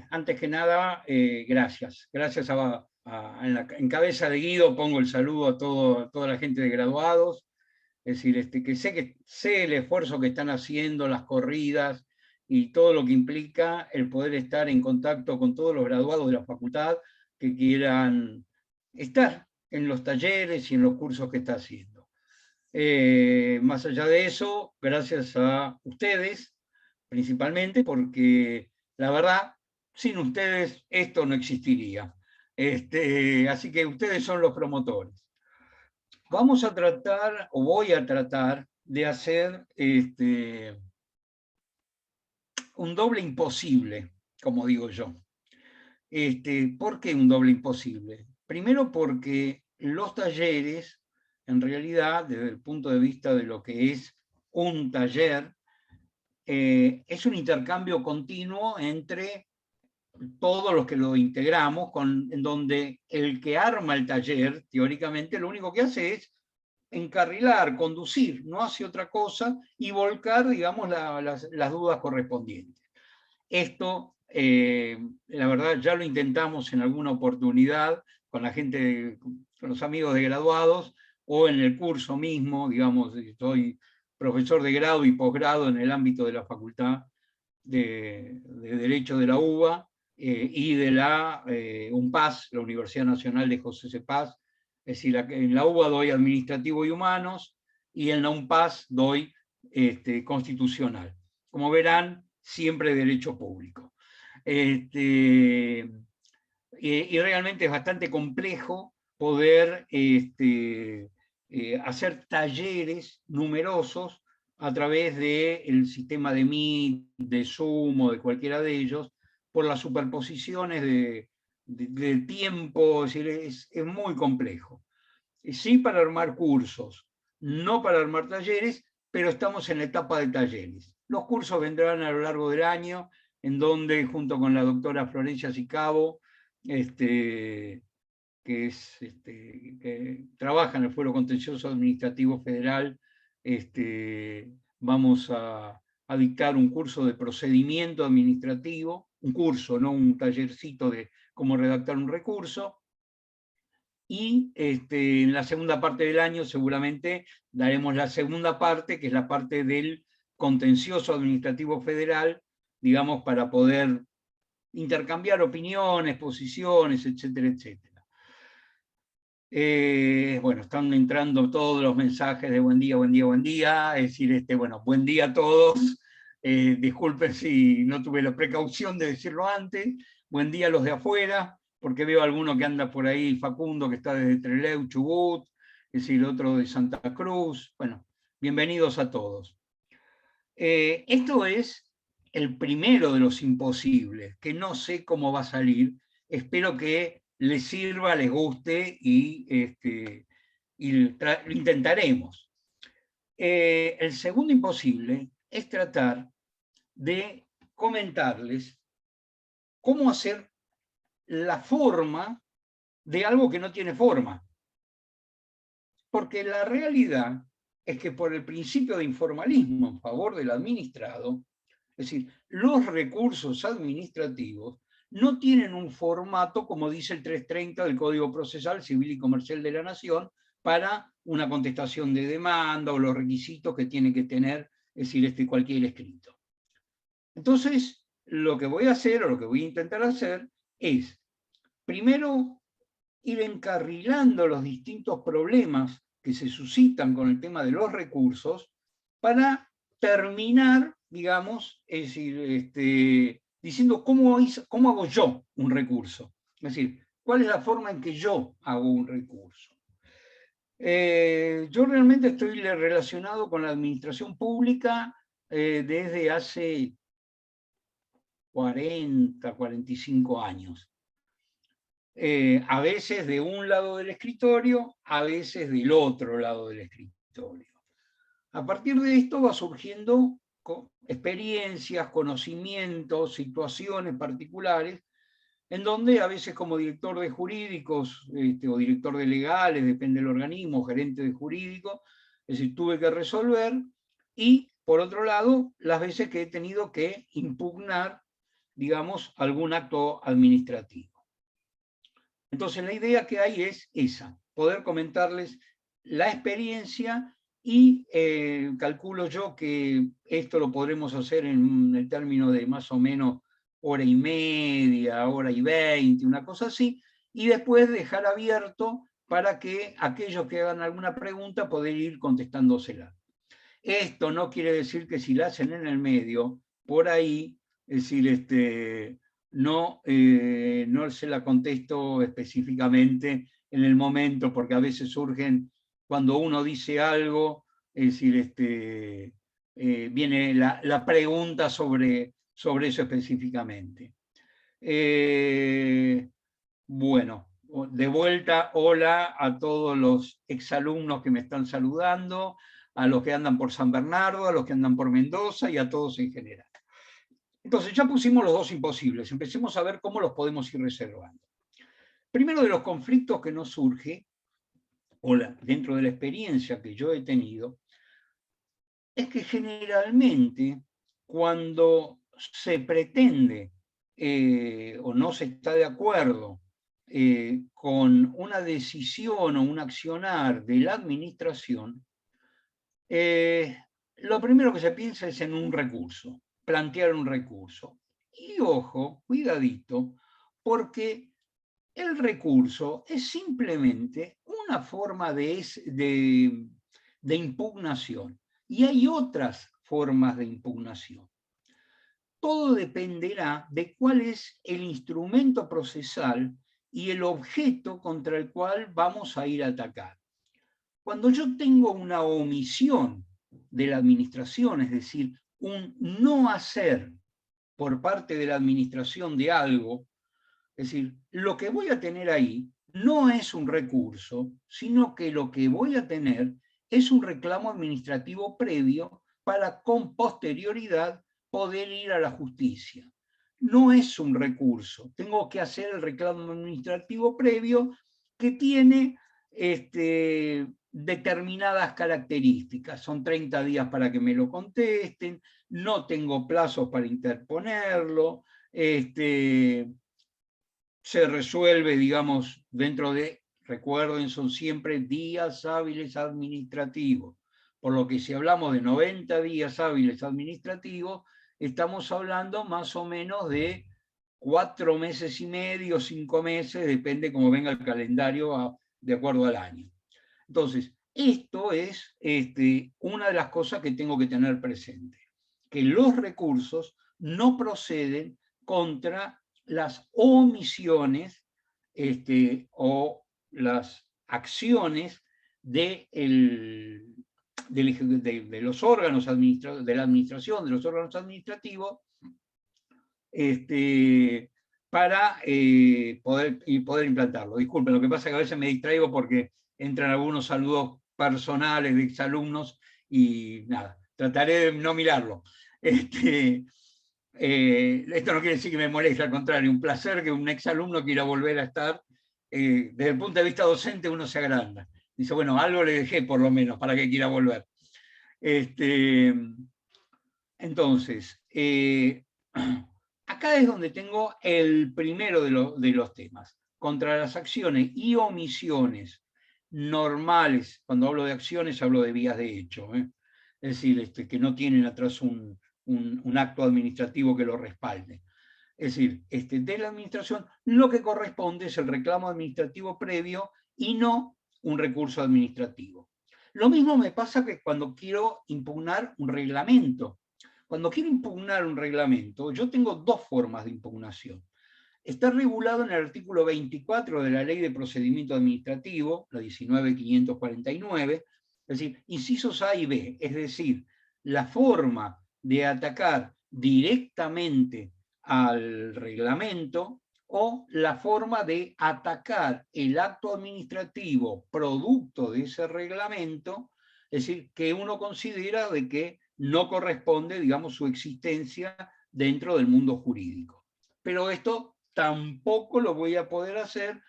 Antes que nada, gracias. Gracias en cabeza de Guido pongo el saludo a toda la gente de graduados. Es decir, que sé el esfuerzo que están haciendo, las corridas y todo lo que implica el poder estar en contacto con todos los graduados de la facultad que quieran estar en los talleres y en los cursos que está haciendo. Más allá de eso, gracias a ustedes, principalmente, porque la verdad, sin ustedes esto no existiría. Así que ustedes son los promotores. Vamos a tratar, o voy a tratar, de hacer un doble imposible, como digo yo. ¿Por qué un doble imposible? Primero porque los talleres, en realidad, desde el punto de vista de lo que es un taller, es un intercambio continuo entre todos los que lo integramos, en donde el que arma el taller, teóricamente, lo único que hace es encarrilar, conducir, no hace otra cosa, y volcar, digamos, las dudas correspondientes. Esto, la verdad, ya lo intentamos en alguna oportunidad con la gente, con los amigos de graduados, o en el curso mismo, digamos, soy profesor de grado y posgrado en el ámbito de la Facultad de Derecho de la UBA y de la UNPAS, la Universidad Nacional de José C. Paz. Es decir, en la UBA doy Administrativo y Humanos y en la UNPAS doy Constitucional. Como verán, siempre Derecho Público. Y realmente es bastante complejo poder hacer talleres numerosos a través del sistema de Meet, de Zoom o de cualquiera de ellos, por las superposiciones de tiempo, es decir, es muy complejo. Sí para armar cursos, no para armar talleres, pero estamos en la etapa de talleres. Los cursos vendrán a lo largo del año, en donde junto con la doctora Florencia Sicabo, que trabaja en el Fuero Contencioso Administrativo Federal, vamos a dictar un curso de procedimiento administrativo, un curso, no un tallercito de cómo redactar un recurso, y en la segunda parte del año seguramente daremos la segunda parte, que es la parte del contencioso administrativo federal, digamos, para poder intercambiar opiniones, posiciones, etcétera, etcétera. Bueno, están entrando todos los mensajes de buen día, buen día, buen día. Es decir, buen día a todos. Disculpen si no tuve la precaución de decirlo antes. Buen día a los de afuera, porque veo alguno que anda por ahí, Facundo, que está desde Trelew, Chubut, es decir, otro de Santa Cruz. Bueno, bienvenidos a todos. Esto es el primero de los imposibles, que no sé cómo va a salir. Espero que les sirva, les guste y lo intentaremos. El segundo imposible es tratar de comentarles cómo hacer la forma de algo que no tiene forma. Porque la realidad es que por el principio de informalismo en favor del administrado, es decir, los recursos administrativos no tienen un formato, como dice el 330 del Código Procesal Civil y Comercial de la Nación, para una contestación de demanda o los requisitos que tiene que tener, es decir, cualquier escrito. Entonces, lo que voy a hacer, o lo que voy a intentar hacer, es, primero, ir encarrilando los distintos problemas que se suscitan con el tema de los recursos para terminar, digamos, es decir, diciendo cómo hago yo un recurso. Es decir, cuál es la forma en que yo hago un recurso. Yo realmente estoy relacionado con la administración pública desde hace 40, 45 años. A veces de un lado del escritorio, a veces del otro lado del escritorio. A partir de esto va surgiendo experiencias, conocimientos, situaciones particulares, en donde a veces como director de jurídicos o director de legales, depende del organismo, gerente de jurídico, es decir, tuve que resolver y por otro lado, las veces que he tenido que impugnar, digamos, algún acto administrativo. Entonces la idea que hay es esa, poder comentarles la experiencia y calculo yo que esto lo podremos hacer en el término de más o menos hora y media, hora y 20, una cosa así, y después dejar abierto para que aquellos que hagan alguna pregunta poder ir contestándosela. Esto no quiere decir que si la hacen en el medio, por ahí, es decir, no se la contesto específicamente en el momento, porque a veces surgen, cuando uno dice algo, es decir, viene la pregunta sobre eso específicamente. Bueno, de vuelta, hola a todos los exalumnos que me están saludando, a los que andan por San Bernardo, a los que andan por Mendoza y a todos en general. Entonces ya pusimos los dos imposibles, empecemos a ver cómo los podemos ir reservando. Primero de los conflictos que nos surge, o dentro de la experiencia que yo he tenido, es que generalmente cuando se pretende o no se está de acuerdo con una decisión o un accionar de la administración, lo primero que se piensa es en un recurso, plantear un recurso. Y ojo, cuidadito, porque el recurso es simplemente una forma de impugnación. Y hay otras formas de impugnación. Todo dependerá de cuál es el instrumento procesal y el objeto contra el cual vamos a ir a atacar. Cuando yo tengo una omisión de la administración, es decir, un no hacer por parte de la administración de algo, es decir, lo que voy a tener ahí no es un recurso, sino que lo que voy a tener es un reclamo administrativo previo para con posterioridad poder ir a la justicia. No es un recurso, tengo que hacer el reclamo administrativo previo que tiene determinadas características. Son 30 días para que me lo contesten, no tengo plazos para interponerlo, se resuelve, digamos, dentro de, recuerden, son siempre días hábiles administrativos. Por lo que si hablamos de 90 días hábiles administrativos, estamos hablando más o menos de 4 meses y medio, 5 meses, depende cómo venga el calendario de acuerdo al año. Entonces, esto es una de las cosas que tengo que tener presente, que los recursos no proceden contra las omisiones o las acciones de los órganos de la administración, de los órganos administrativos, para poder implantarlo. Disculpen, lo que pasa es que a veces me distraigo porque entran algunos saludos personales de exalumnos y nada, trataré de no mirarlo. Esto no quiere decir que me moleste, al contrario, un placer que un exalumno quiera volver a estar. Desde el punto de vista docente uno se agranda. Dice, bueno, algo le dejé por lo menos para que quiera volver. Entonces, acá es donde tengo el primero de los temas. Contra las acciones y omisiones normales, cuando hablo de acciones hablo de vías de hecho, es decir, que no tienen atrás un acto administrativo que lo respalde. Es decir, de la administración lo que corresponde es el reclamo administrativo previo y no un recurso administrativo. Lo mismo me pasa que cuando quiero impugnar un reglamento. Cuando quiero impugnar un reglamento, yo tengo dos formas de impugnación. Está regulado en el artículo 24 de la Ley de Procedimiento Administrativo, la 19.549, es decir, incisos A y B, es decir, la forma de atacar directamente al reglamento o la forma de atacar el acto administrativo producto de ese reglamento, es decir, que uno considera de que no corresponde, digamos, su existencia dentro del mundo jurídico. Pero esto tampoco lo voy a poder hacer,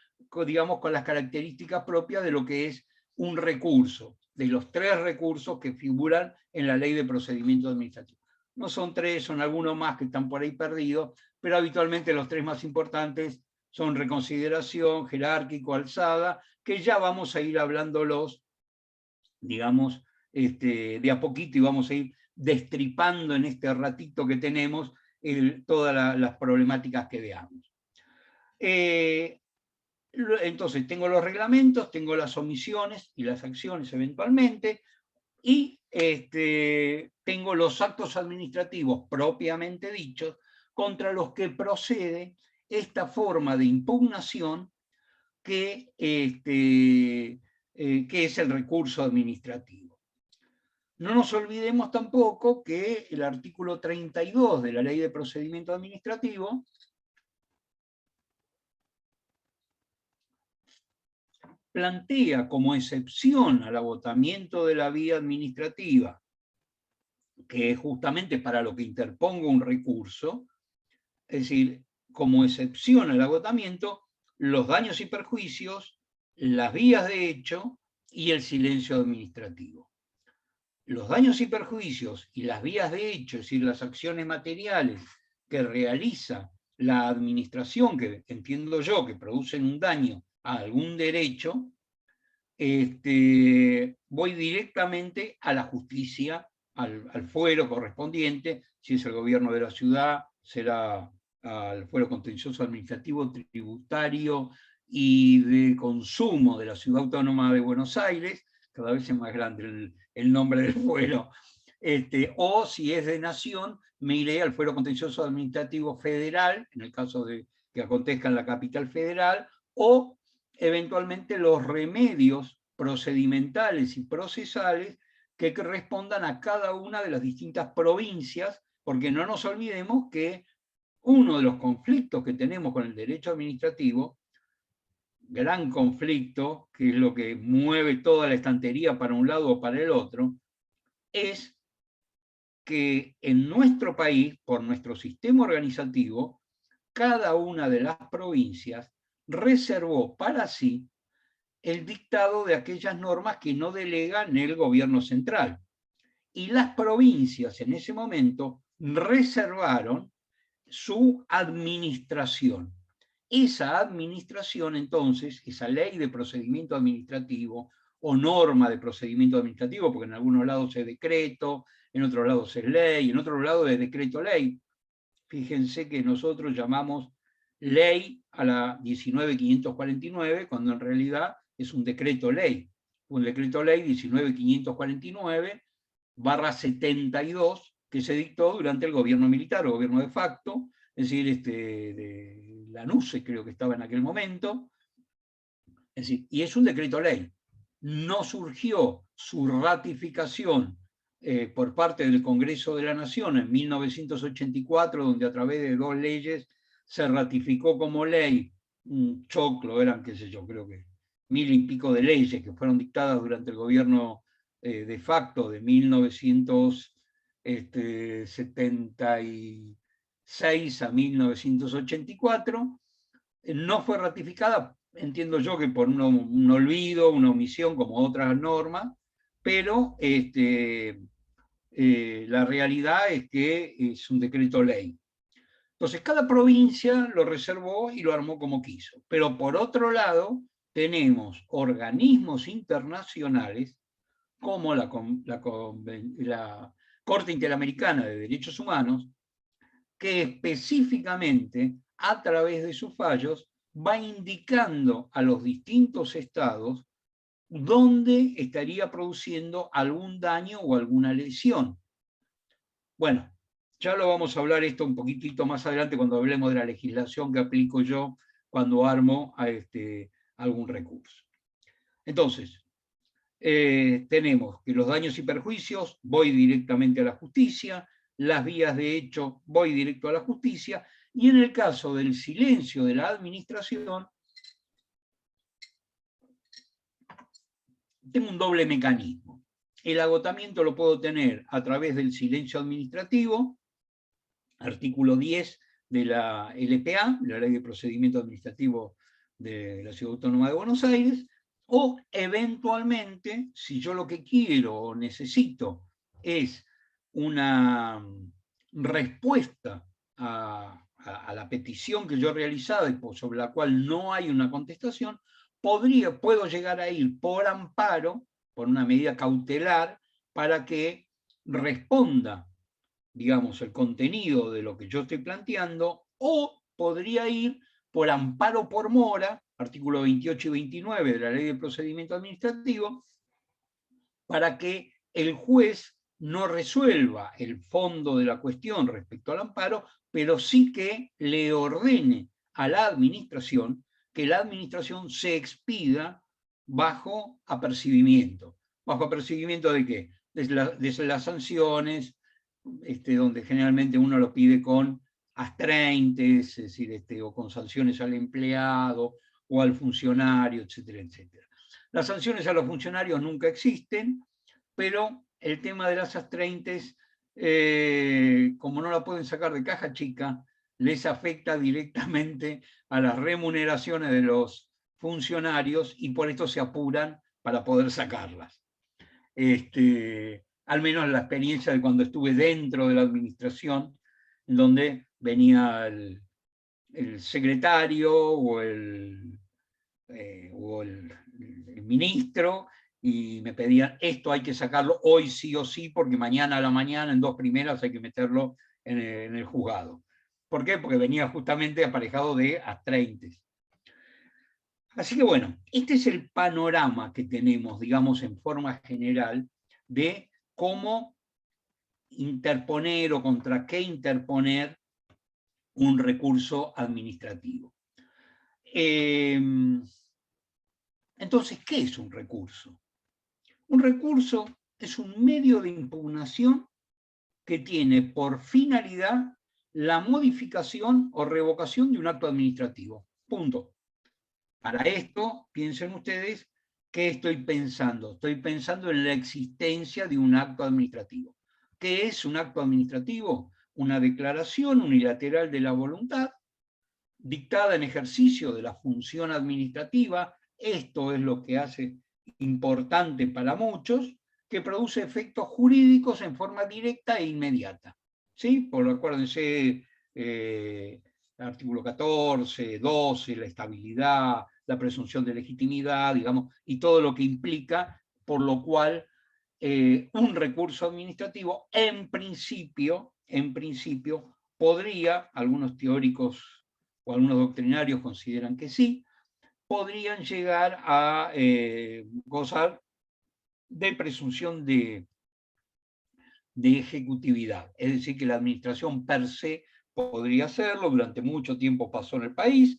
digamos, con las características propias de lo que es un recurso. de los 3 recursos que figuran en la Ley de Procedimiento Administrativo. No son 3, son algunos más que están por ahí perdidos, pero habitualmente los 3 más importantes son reconsideración, jerárquico, alzada, que ya vamos a ir hablándolos, digamos, de a poquito, y vamos a ir destripando en este ratito que tenemos todas las problemáticas que veamos. Entonces, tengo los reglamentos, tengo las omisiones y las acciones eventualmente, y tengo los actos administrativos propiamente dichos contra los que procede esta forma de impugnación que es el recurso administrativo. No nos olvidemos tampoco que el artículo 32 de la Ley de Procedimiento Administrativo plantea como excepción al agotamiento de la vía administrativa, que es justamente para lo que interpongo un recurso, es decir, como excepción al agotamiento, los daños y perjuicios, las vías de hecho y el silencio administrativo. Los daños y perjuicios y las vías de hecho, es decir, las acciones materiales que realiza la administración, que entiendo yo que producen un daño a algún derecho, voy directamente a la justicia, al fuero correspondiente. Si es el gobierno de la ciudad, será al fuero contencioso administrativo, tributario y de consumo de la Ciudad Autónoma de Buenos Aires. Cada vez es más grande el nombre del fuero. O si es de nación, me iré al fuero contencioso administrativo federal, en el caso de que acontezca en la capital federal, o eventualmente los remedios procedimentales y procesales que correspondan a cada una de las distintas provincias, porque no nos olvidemos que uno de los conflictos que tenemos con el derecho administrativo, gran conflicto, que es lo que mueve toda la estantería para un lado o para el otro, es que en nuestro país, por nuestro sistema organizativo, cada una de las provincias reservó para sí el dictado de aquellas normas que no delegan el gobierno central. Y las provincias en ese momento reservaron su administración. Esa administración, entonces, esa ley de procedimiento administrativo o norma de procedimiento administrativo, porque en algunos lados es decreto, en otros lados es ley, en otros lados es decreto-ley. Fíjense que nosotros llamamos ley a la 19.549, cuando en realidad es un decreto-ley. Un decreto-ley 19.549/72, que se dictó durante el gobierno militar o gobierno de facto, es decir, de Lanusse creo que estaba en aquel momento. Es decir, y es un decreto-ley. No surgió su ratificación por parte del Congreso de la Nación en 1984, donde a través de 2 leyes se ratificó como ley, un choclo, eran, qué sé yo, creo que 1000 y pico de leyes que fueron dictadas durante el gobierno de facto de 1976 a 1984, no fue ratificada, entiendo yo que por un olvido, una omisión, como otras normas, pero la realidad es que es un decreto ley. Entonces, cada provincia lo reservó y lo armó como quiso. Pero por otro lado, tenemos organismos internacionales como la Corte Interamericana de Derechos Humanos, que específicamente, a través de sus fallos, va indicando a los distintos estados dónde estaría produciendo algún daño o alguna lesión. Bueno, ya lo vamos a hablar esto un poquitito más adelante cuando hablemos de la legislación que aplico yo cuando armo algún recurso. Entonces, tenemos que los daños y perjuicios, voy directamente a la justicia, las vías de hecho, voy directo a la justicia, y en el caso del silencio de la administración, tengo un doble mecanismo. El agotamiento lo puedo tener a través del silencio administrativo, artículo 10 de la LPA, la Ley de Procedimiento Administrativo de la Ciudad Autónoma de Buenos Aires, O eventualmente, si yo lo que quiero o necesito es una respuesta a la petición que yo he realizado y sobre la cual no hay una contestación, puedo llegar a ir por amparo, por una medida cautelar, para que responda, digamos, el contenido de lo que yo estoy planteando, o podría ir por amparo por mora, artículo 28 y 29 de la Ley de Procedimiento Administrativo, para que el juez no resuelva el fondo de la cuestión respecto al amparo, pero sí que le ordene a la administración que la administración se expida bajo apercibimiento. ¿Bajo apercibimiento de qué? De las sanciones, donde generalmente uno lo pide con astraintes, es decir, o con sanciones al empleado o al funcionario, etcétera, etcétera. Las sanciones a los funcionarios nunca existen, pero el tema de las astraintes, como no la pueden sacar de caja chica, les afecta directamente a las remuneraciones de los funcionarios y por esto se apuran para poder sacarlas. Al menos la experiencia de cuando estuve dentro de la administración, en donde venía el secretario o el ministro y me pedían, esto hay que sacarlo hoy sí o sí, porque mañana a la mañana, en 2 primeras, hay que meterlo en el juzgado. ¿Por qué? Porque venía justamente aparejado de astraintes. Así que bueno, este es el panorama que tenemos, digamos, en forma general, de cómo interponer o contra qué interponer un recurso administrativo. Entonces, ¿qué es un recurso? Un recurso es un medio de impugnación que tiene por finalidad la modificación o revocación de un acto administrativo. Punto. Para esto, piensen ustedes, ¿qué estoy pensando? Estoy pensando en la existencia de un acto administrativo. ¿Qué es un acto administrativo? Una declaración unilateral de la voluntad, dictada en ejercicio de la función administrativa. Esto es lo que hace importante para muchos, que produce efectos jurídicos en forma directa e inmediata. ¿Sí? Por acuérdense, artículo 14, 12, la estabilidad, la presunción de legitimidad, digamos, y todo lo que implica, por lo cual un recurso administrativo, en principio, podría, algunos teóricos o algunos doctrinarios consideran que sí, podrían llegar a gozar de presunción de ejecutividad. Es decir, que la administración per se podría hacerlo, durante mucho tiempo pasó en el país.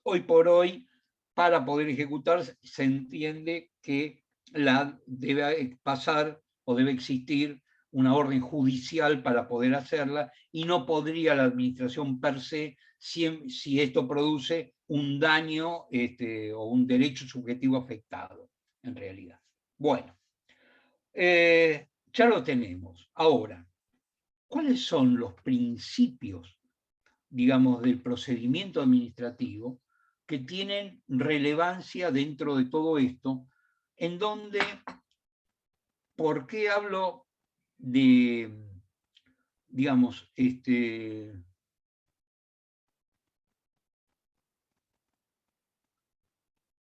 Hoy por hoy, para poder ejecutar, se entiende que debe pasar o debe existir una orden judicial para poder hacerla, y no podría la administración per se si esto produce un daño o un derecho subjetivo afectado, en realidad. Bueno, ya lo tenemos. Ahora, ¿cuáles son los principios, digamos, del procedimiento administrativo que tienen relevancia dentro de todo esto, en donde, ¿por qué hablo de, digamos,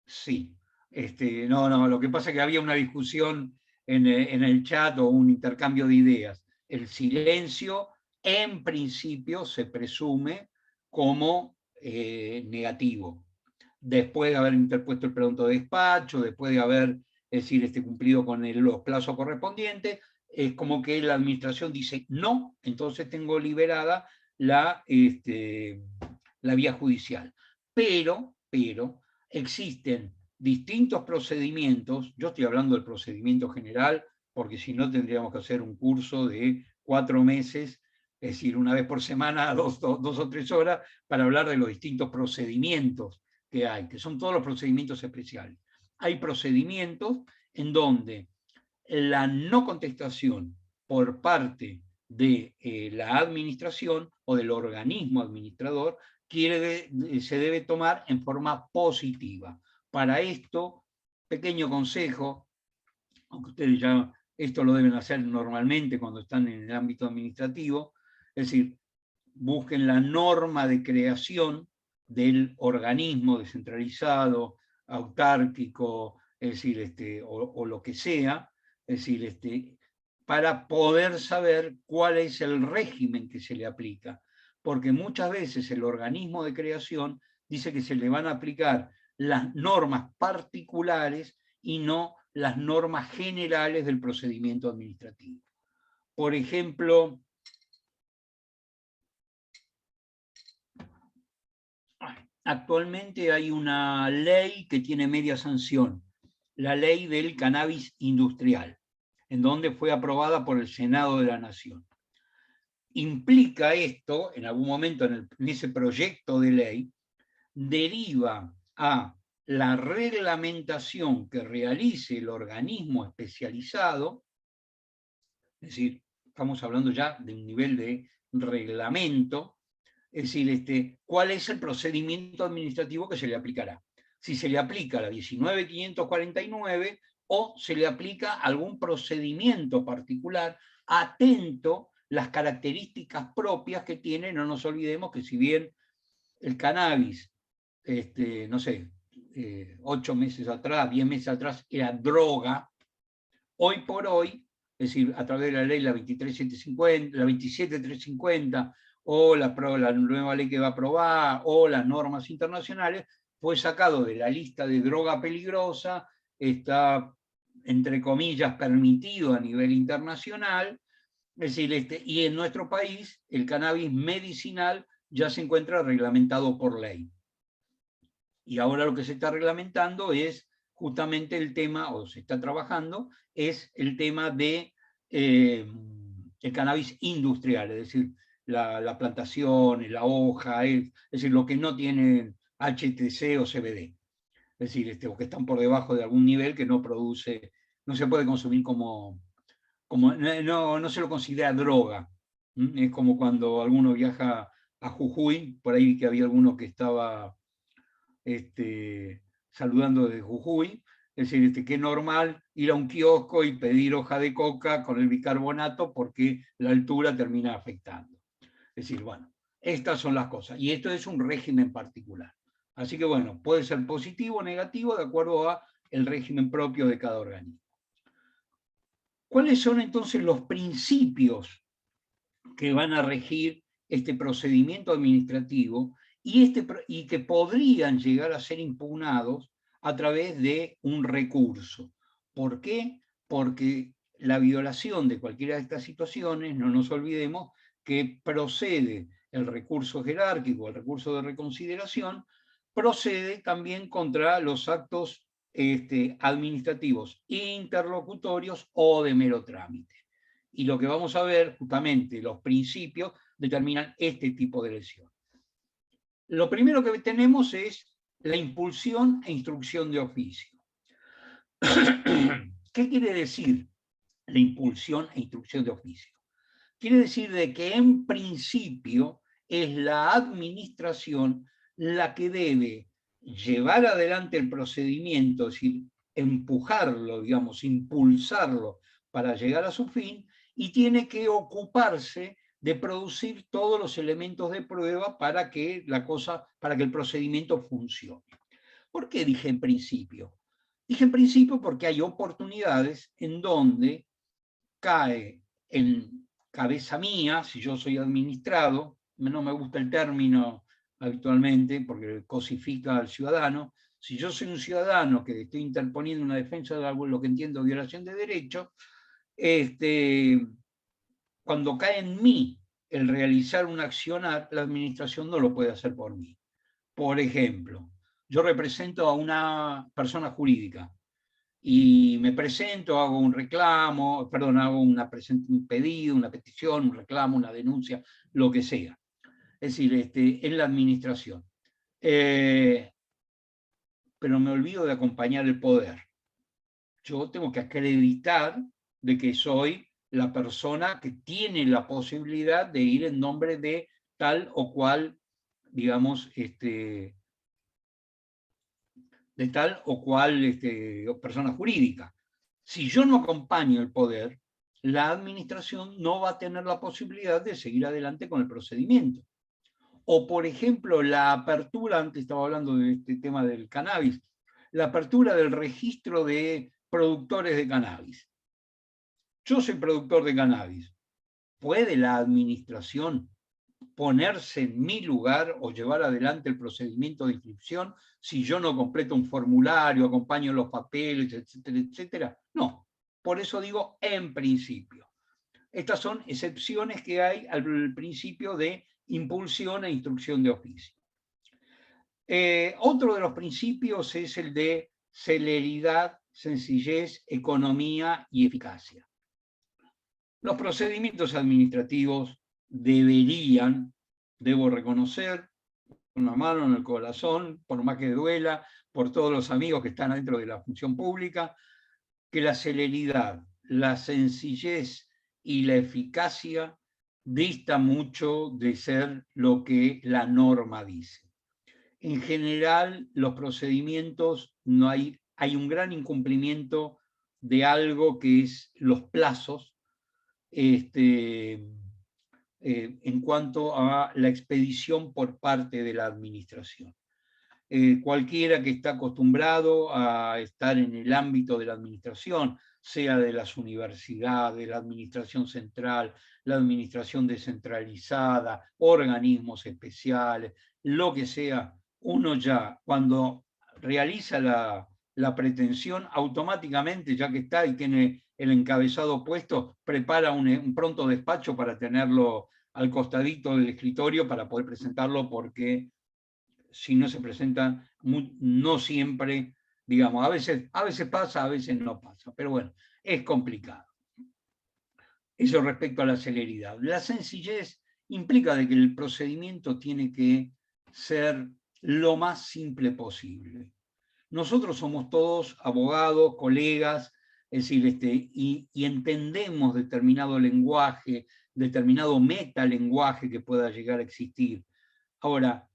sí, no, lo que pasa es que había una discusión en el chat o un intercambio de ideas. El silencio, en principio, se presume como negativo. Después de haber interpuesto el pregunto de despacho, después de haber, es decir, cumplido con los plazos correspondientes, es como que la administración dice no, entonces tengo liberada la vía judicial. Pero existen distintos procedimientos, yo estoy hablando del procedimiento general, porque si no tendríamos que hacer un curso de 4 meses, es decir, una vez por semana, dos o 3 horas, para hablar de los distintos procedimientos que hay, que son todos los procedimientos especiales. Hay procedimientos en donde la no contestación por parte de la administración o del organismo administrador se debe tomar en forma positiva. Para esto, pequeño consejo, aunque ustedes ya esto lo deben hacer normalmente cuando están en el ámbito administrativo, es decir, busquen la norma de creación del organismo descentralizado, autárquico, es decir, o lo que sea, es decir, para poder saber cuál es el régimen que se le aplica. Porque muchas veces el organismo de creación dice que se le van a aplicar las normas particulares y no las normas generales del procedimiento administrativo. Por ejemplo, actualmente hay una ley que tiene media sanción, la ley del cannabis industrial, en donde fue aprobada por el Senado de la Nación. Implica esto, en algún momento en ese proyecto de ley, deriva a la reglamentación que realice el organismo especializado, es decir, estamos hablando ya de un nivel de reglamento, es decir, cuál es el procedimiento administrativo que se le aplicará. Si se le aplica la 19.549 o se le aplica algún procedimiento particular, atento las características propias que tiene. No nos olvidemos que si bien el cannabis, no sé, 8 meses atrás, 10 meses atrás, era droga, hoy por hoy, es decir, a través de la ley la 23.750, la 27.350, o la nueva ley que va a aprobar, o las normas internacionales, fue sacado de la lista de droga peligrosa, está, entre comillas, permitido a nivel internacional, es decir, y en nuestro país el cannabis medicinal ya se encuentra reglamentado por ley. Y ahora lo que se está reglamentando es justamente el tema, o se está trabajando, es el tema de el cannabis industrial, es decir, la plantación, la hoja, es decir, lo que no tiene HTC o CBD. Es decir, o que están por debajo de algún nivel que no produce, no se puede consumir como no se lo considera droga. Es como cuando alguno viaja a Jujuy, por ahí que había alguno que estaba saludando desde Jujuy, es decir, que es normal ir a un kiosco y pedir hoja de coca con el bicarbonato porque la altura termina afectando. Es decir, bueno, estas son las cosas. Y esto es un régimen particular. Así que bueno, puede ser positivo o negativo de acuerdo a el régimen propio de cada organismo. ¿Cuáles son entonces los principios que van a regir este procedimiento administrativo y que podrían llegar a ser impugnados a través de un recurso? ¿Por qué? Porque la violación de cualquiera de estas situaciones, no nos olvidemos que procede el recurso jerárquico, el recurso de reconsideración, procede también contra los actos administrativos interlocutorios o de mero trámite. Y lo que vamos a ver, justamente, los principios determinan este tipo de lesión. Lo primero que tenemos es la impulsión e instrucción de oficio. ¿Qué quiere decir la impulsión e instrucción de oficio? Quiere decir de que en principio es la administración la que debe llevar adelante el procedimiento, es decir, empujarlo, digamos, impulsarlo para llegar a su fin, y tiene que ocuparse de producir todos los elementos de prueba para que para que el procedimiento funcione. ¿Por qué dije en principio? Dije en principio porque hay oportunidades en donde cae en cabeza mía, si yo soy administrado, no me gusta el término habitualmente porque cosifica al ciudadano. Si yo soy un ciudadano que estoy interponiendo una defensa de algo, lo que entiendo violación de derechos, cuando cae en mí el realizar un accionar, la administración no lo puede hacer por mí. Por ejemplo, yo represento a una persona jurídica y me presento, hago un reclamo, perdón, hago un pedido, una petición, un reclamo, una denuncia, lo que sea. Es decir, en la administración. Pero me olvido de acompañar el poder. Yo tengo que acreditar de que soy la persona que tiene la posibilidad de ir en nombre de tal o cual, digamos, de de tal o cual persona jurídica. Si yo no acompaño el poder, la administración no va a tener la posibilidad de seguir adelante con el procedimiento. O, por ejemplo, la apertura, antes estaba hablando de este tema del cannabis, la apertura del registro de productores de cannabis. Yo soy productor de cannabis. ¿Puede la administración ponerse en mi lugar o llevar adelante el procedimiento de inscripción si yo no completo un formulario, acompaño los papeles, etcétera, etcétera? No. Por eso digo en principio. Estas son excepciones que hay al principio de impulsión e instrucción de oficio. Otro de los principios es el de celeridad, sencillez, economía y eficacia. Los procedimientos administrativos deberían, debo reconocer, una mano en el corazón, por más que duela, por todos los amigos que están dentro de la función pública, que la celeridad, la sencillez y la eficacia dista mucho de ser lo que la norma dice. En general, los procedimientos, no hay un gran incumplimiento de algo que es los plazos, en cuanto a la expedición por parte de la administración. Cualquiera que está acostumbrado a estar en el ámbito de la administración, sea de las universidades, la administración central, la administración descentralizada, organismos especiales, lo que sea, uno ya cuando realiza la pretensión, automáticamente, ya que está y tiene el encabezado puesto, prepara un pronto despacho para tenerlo al costadito del escritorio para poder presentarlo, porque si no se presenta, no siempre, digamos, a veces pasa, a veces no pasa, pero bueno, es complicado. Eso respecto a la celeridad. La sencillez implica de que el procedimiento tiene que ser lo más simple posible. Nosotros somos todos abogados, colegas, es decir, y entendemos determinado lenguaje, determinado metalenguaje que pueda llegar a existir. Ahora,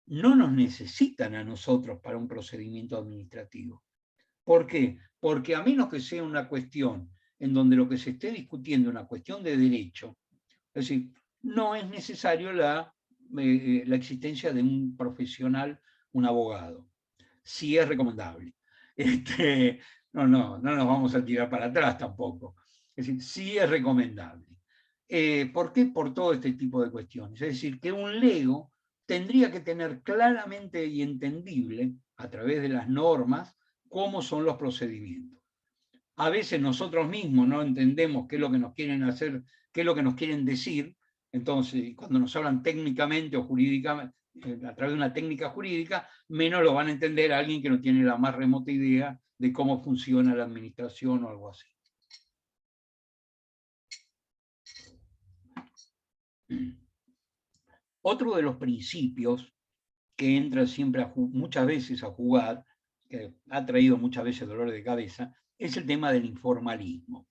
no nos necesitan a nosotros para un procedimiento administrativo. ¿Por qué? Porque a menos que sea una cuestión en donde lo que se esté discutiendo es una cuestión de derecho, es decir, no es necesario la existencia de un profesional, un abogado. Sí es recomendable. No nos vamos a tirar para atrás tampoco. Es decir, sí es recomendable. ¿Por qué? Por todo este tipo de cuestiones. Es decir, que un lego tendría que tener claramente y entendible, a través de las normas, cómo son los procedimientos. A veces nosotros mismos no entendemos qué es lo que nos quieren hacer, qué es lo que nos quieren decir. Entonces, cuando nos hablan técnicamente o jurídicamente, a través de una técnica jurídica, menos lo van a entender a alguien que no tiene la más remota idea de cómo funciona la administración o algo así. Otro de los principios que entra siempre muchas veces a jugar, que ha traído muchas veces dolores de cabeza, es el tema del informalismo.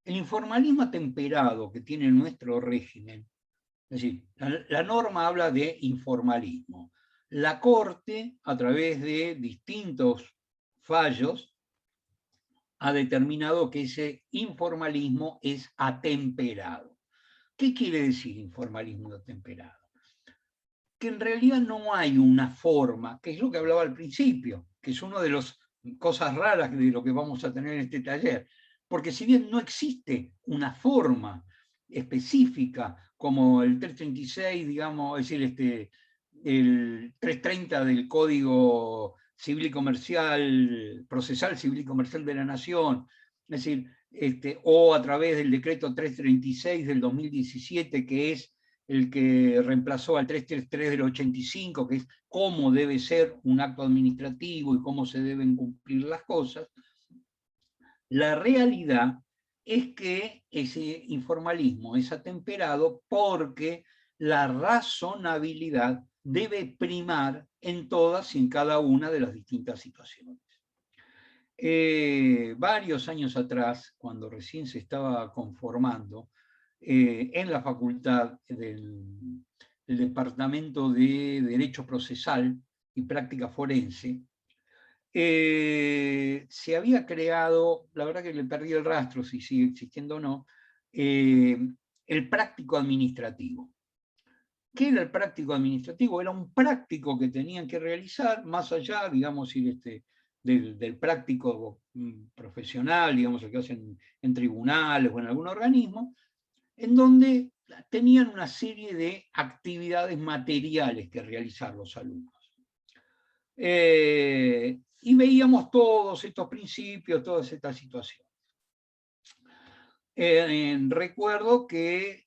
El informalismo atemperado que tiene nuestro régimen, es decir, la norma habla de informalismo. La Corte, a través de distintos fallos, ha determinado que ese informalismo es atemperado. ¿Qué quiere decir informalismo atemperado? Que en realidad no hay una forma, que es lo que hablaba al principio, que es una de las cosas raras de lo que vamos a tener en este taller, porque si bien no existe una forma específica como el 336, digamos, es decir, el 330 del Código Civil y Comercial, Procesal Civil y Comercial de la Nación, es decir, o a través del decreto 336 del 2017, que es el que reemplazó al 333 del 85, que es cómo debe ser un acto administrativo y cómo se deben cumplir las cosas. La realidad es que ese informalismo es atemperado porque la razonabilidad debe primar en todas y en cada una de las distintas situaciones. Varios años atrás, cuando recién se estaba conformando, en la facultad del Departamento de Derecho Procesal y Práctica Forense, se había creado, la verdad que le perdí el rastro, si sigue existiendo o no, el práctico administrativo. ¿Qué era el práctico administrativo? Era un práctico que tenían que realizar, más allá, digamos, del práctico profesional, digamos, el que hacen en tribunales o en algún organismo, en donde tenían una serie de actividades materiales que realizar los alumnos. Y veíamos todos estos principios, todas estas situaciones. Recuerdo que,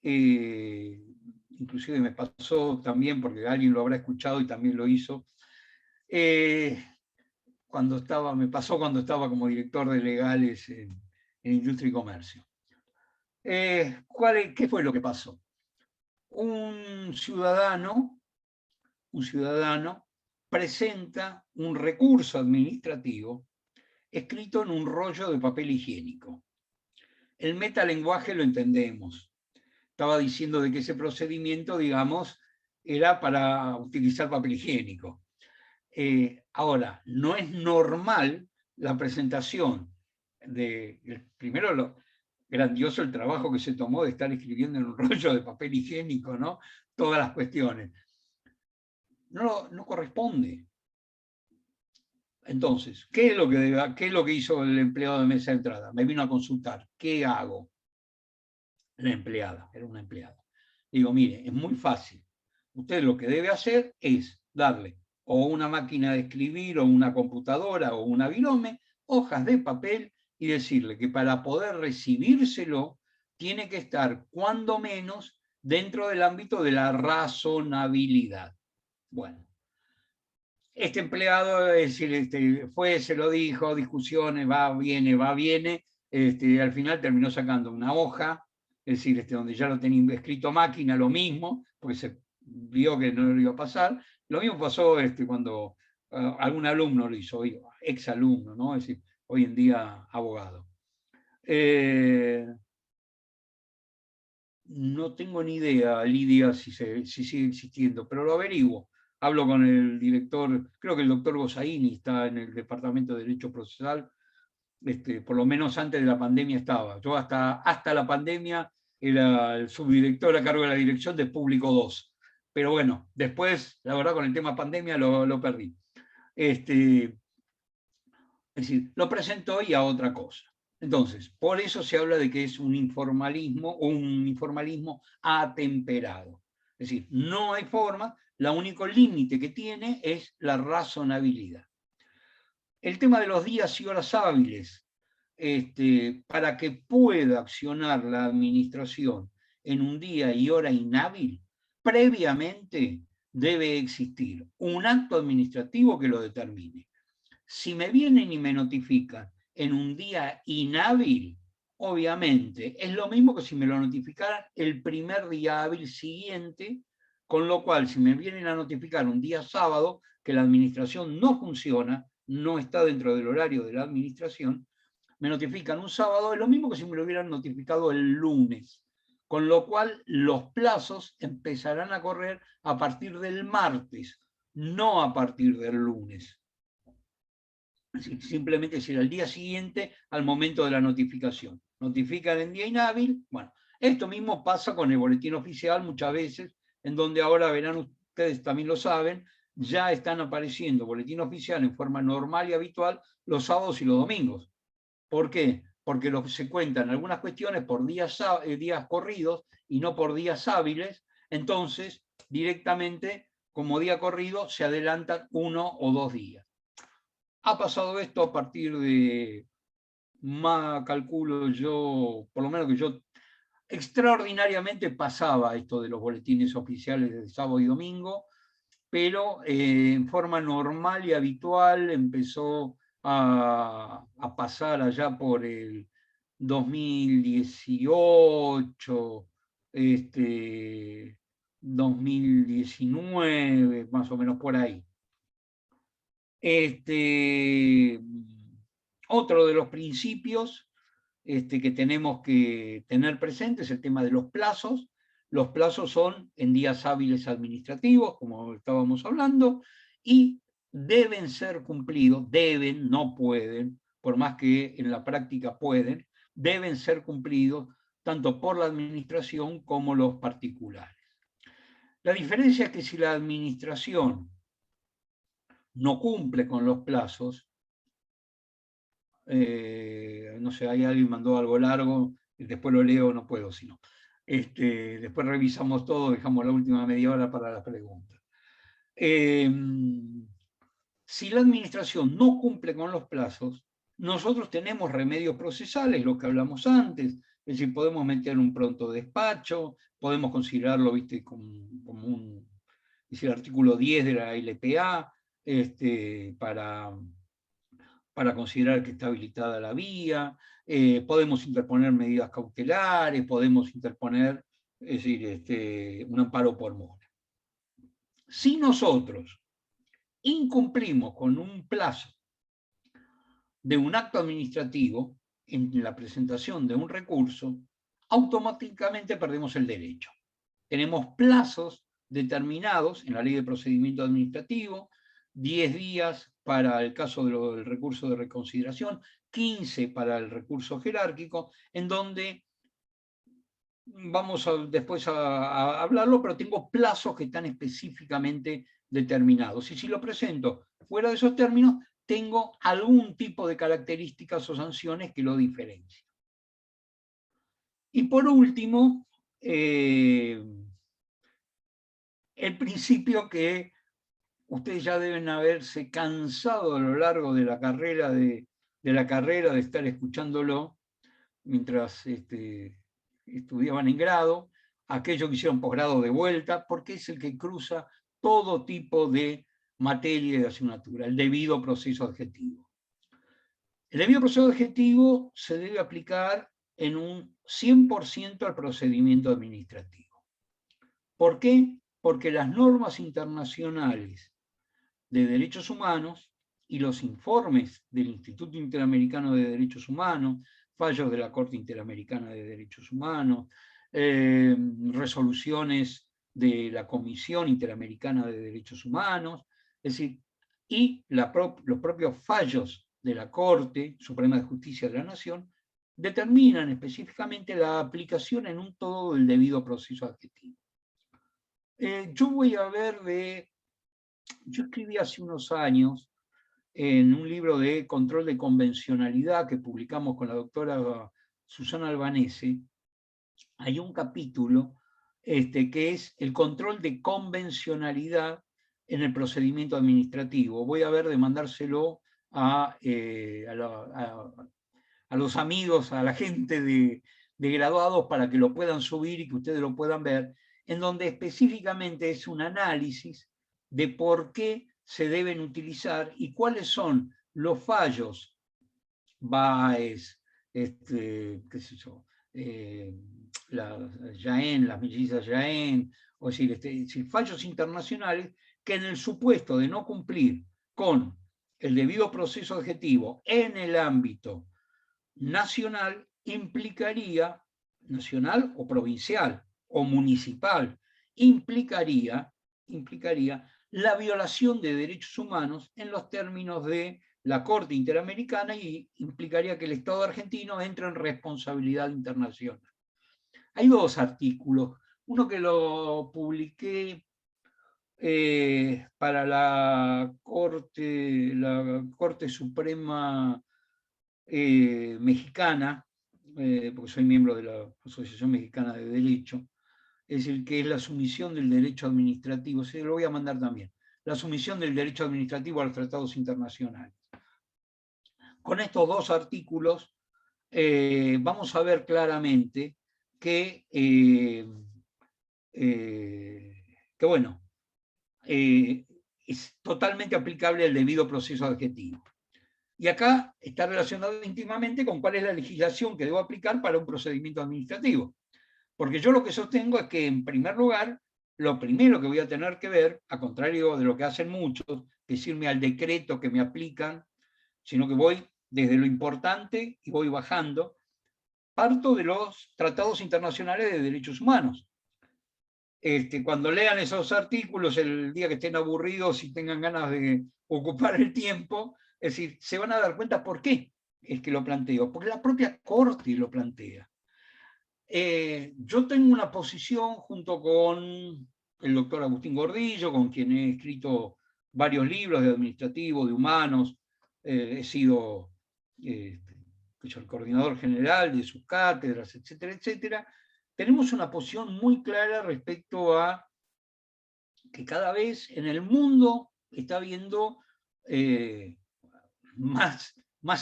inclusive me pasó también, porque alguien lo habrá escuchado y también lo hizo, me pasó cuando estaba como director de legales en Industria y Comercio. ¿Qué fue lo que pasó? Un ciudadano presenta un recurso administrativo escrito en un rollo de papel higiénico. El metalenguaje lo entendemos. Estaba diciendo de que ese procedimiento, digamos, era para utilizar papel higiénico. Ahora, no es normal la presentación primero grandioso el trabajo que se tomó de estar escribiendo en un rollo de papel higiénico, ¿no? Todas las cuestiones. No corresponde. Entonces, ¿qué es lo que hizo el empleado de mesa de entrada? Me vino a consultar. ¿Qué hago? La empleada, era una empleada. Digo, mire, es muy fácil. Usted lo que debe hacer es darle o una máquina de escribir o una computadora o una virome, hojas de papel y decirle que para poder recibírselo tiene que estar cuando menos dentro del ámbito de la razonabilidad. Bueno, este empleado, es decir, se lo dijo, discusiones, va, viene, al final terminó sacando una hoja, es decir, donde ya lo tenía escrito máquina, lo mismo, porque se vio que no lo iba a pasar. Lo mismo pasó cuando algún alumno lo hizo, ex alumno, ¿no? Es decir, hoy en día abogado. No tengo ni idea, Lidia, si sigue existiendo, pero lo averiguo. Hablo con el director, creo que el doctor Gossaini está en el Departamento de Derecho Procesal, por lo menos antes de la pandemia estaba. Yo hasta la pandemia era el subdirector a cargo de la dirección de Público 2. Pero bueno, después, la verdad, con el tema pandemia lo perdí. Es decir, lo presento hoy a otra cosa. Entonces, por eso se habla de que es un informalismo atemperado. Es decir, no hay forma, el único límite que tiene es la razonabilidad. El tema de los días y horas hábiles, para que pueda accionar la administración en un día y hora inhábil, previamente debe existir un acto administrativo que lo determine. Si me vienen y me notifican en un día inhábil, obviamente, es lo mismo que si me lo notificaran el primer día hábil siguiente, con lo cual, si me vienen a notificar un día sábado, que la administración no funciona, no está dentro del horario de la administración, me notifican un sábado, es lo mismo que si me lo hubieran notificado el lunes, con lo cual los plazos empezarán a correr a partir del martes, no a partir del lunes. Simplemente será el día siguiente al momento de la notificación. Notifican en día inhábil. Bueno, esto mismo pasa con el boletín oficial muchas veces, en donde ahora verán ustedes, también lo saben, ya están apareciendo boletín oficial en forma normal y habitual los sábados y los domingos. ¿Por qué? Porque se cuentan algunas cuestiones por días corridos y no por días hábiles, entonces directamente como día corrido se adelantan 1 o 2 días. Ha pasado esto a partir de, calculo yo, por lo menos que yo, extraordinariamente pasaba esto de los boletines oficiales de sábado y domingo, pero en forma normal y habitual empezó a pasar allá por el 2018, 2019, más o menos por ahí. Otro de los principios que tenemos que tener presente es el tema de los plazos. Los plazos son en días hábiles administrativos, como estábamos hablando, y deben ser cumplidos, deben, no pueden, por más que en la práctica pueden, deben ser cumplidos tanto por la administración como los particulares. La diferencia es que si la administración no cumple con los plazos, no sé, hay alguien mandó algo largo, después lo leo, no puedo, sino. Después revisamos todo, dejamos la última media hora para las preguntas. Si la administración no cumple con los plazos, nosotros tenemos remedios procesales, lo que hablamos antes, es decir, podemos meter un pronto despacho, podemos considerarlo, ¿viste?, como un, es el artículo 10 de la LPA, para considerar que está habilitada la vía, podemos interponer medidas cautelares, podemos interponer, es decir, un amparo por mora. Si nosotros incumplimos con un plazo de un acto administrativo en la presentación de un recurso, automáticamente perdemos el derecho. Tenemos plazos determinados en la Ley de Procedimiento Administrativo, 10 días para el caso del recurso de reconsideración, 15 para el recurso jerárquico, en donde vamos después a hablarlo, pero tengo plazos que están específicamente determinados. Y si lo presento fuera de esos términos, tengo algún tipo de características o sanciones que lo diferencian. Y por último, el principio que ustedes ya deben haberse cansado a lo largo de la carrera de estar escuchándolo mientras estudiaban en grado, aquellos que hicieron posgrado de vuelta, porque es el que cruza todo tipo de materia y de asignatura, el debido proceso adjetivo. El debido proceso adjetivo se debe aplicar en un 100% al procedimiento administrativo. ¿Por qué? Porque las normas internacionales de Derechos Humanos y los informes del Instituto Interamericano de Derechos Humanos, fallos de la Corte Interamericana de Derechos Humanos, resoluciones de la Comisión Interamericana de Derechos Humanos, es decir, y los propios fallos de la Corte Suprema de Justicia de la Nación determinan específicamente la aplicación en un todo del debido proceso adjetivo. Yo voy a ver yo escribí hace unos años en un libro de control de convencionalidad que publicamos con la doctora Susana Albanese, hay un capítulo que es el control de convencionalidad en el procedimiento administrativo. Voy a ver de mandárselo a los amigos, a la gente de graduados para que lo puedan subir y que ustedes lo puedan ver, en donde específicamente es un análisis de por qué se deben utilizar y cuáles son los fallos, Baez, qué sé yo, las mellizas Jaén, o decir, fallos internacionales que en el supuesto de no cumplir con el debido proceso adjetivo en el ámbito nacional implicaría, nacional o provincial o municipal, implicaría la violación de derechos humanos en los términos de la Corte Interamericana y implicaría que el Estado argentino entre en responsabilidad internacional. Hay dos artículos, uno que lo publiqué para la Corte Suprema mexicana, porque soy miembro de la Asociación Mexicana de Derecho, es el que es la sumisión del derecho administrativo, se lo voy a mandar también, la sumisión del derecho administrativo a los tratados internacionales. Con estos dos artículos vamos a ver claramente que bueno, es totalmente aplicable el debido proceso adjetivo. Y acá está relacionado íntimamente con cuál es la legislación que debo aplicar para un procedimiento administrativo. Porque yo lo que sostengo es que, en primer lugar, lo primero que voy a tener que ver, a contrario de lo que hacen muchos, que es irme al decreto que me aplican, sino que voy desde lo importante y voy bajando, parto de los tratados internacionales de derechos humanos. cuando lean esos artículos, el día que estén aburridos y tengan ganas de ocupar el tiempo, es decir, se van a dar cuenta por qué es que lo planteo, porque la propia Corte lo plantea. Yo tengo una posición junto con el doctor Agustín Gordillo, con quien he escrito varios libros de administrativo, de humanos, he sido el coordinador general de sus cátedras, etcétera, etcétera. Tenemos una posición muy clara respecto a que cada vez en el mundo está habiendo más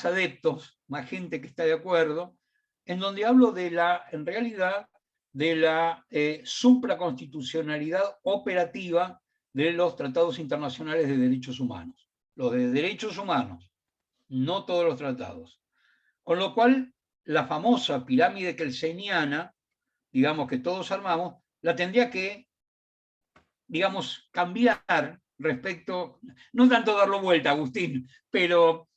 adeptos, más gente que está de acuerdo, en donde hablo de en realidad, de la supraconstitucionalidad operativa de los tratados internacionales de derechos humanos. Los de derechos humanos, no todos los tratados. Con lo cual, la famosa pirámide kelseniana, digamos, que todos armamos, la tendría que, digamos, cambiar respecto, no tanto darlo vuelta, Agustín, pero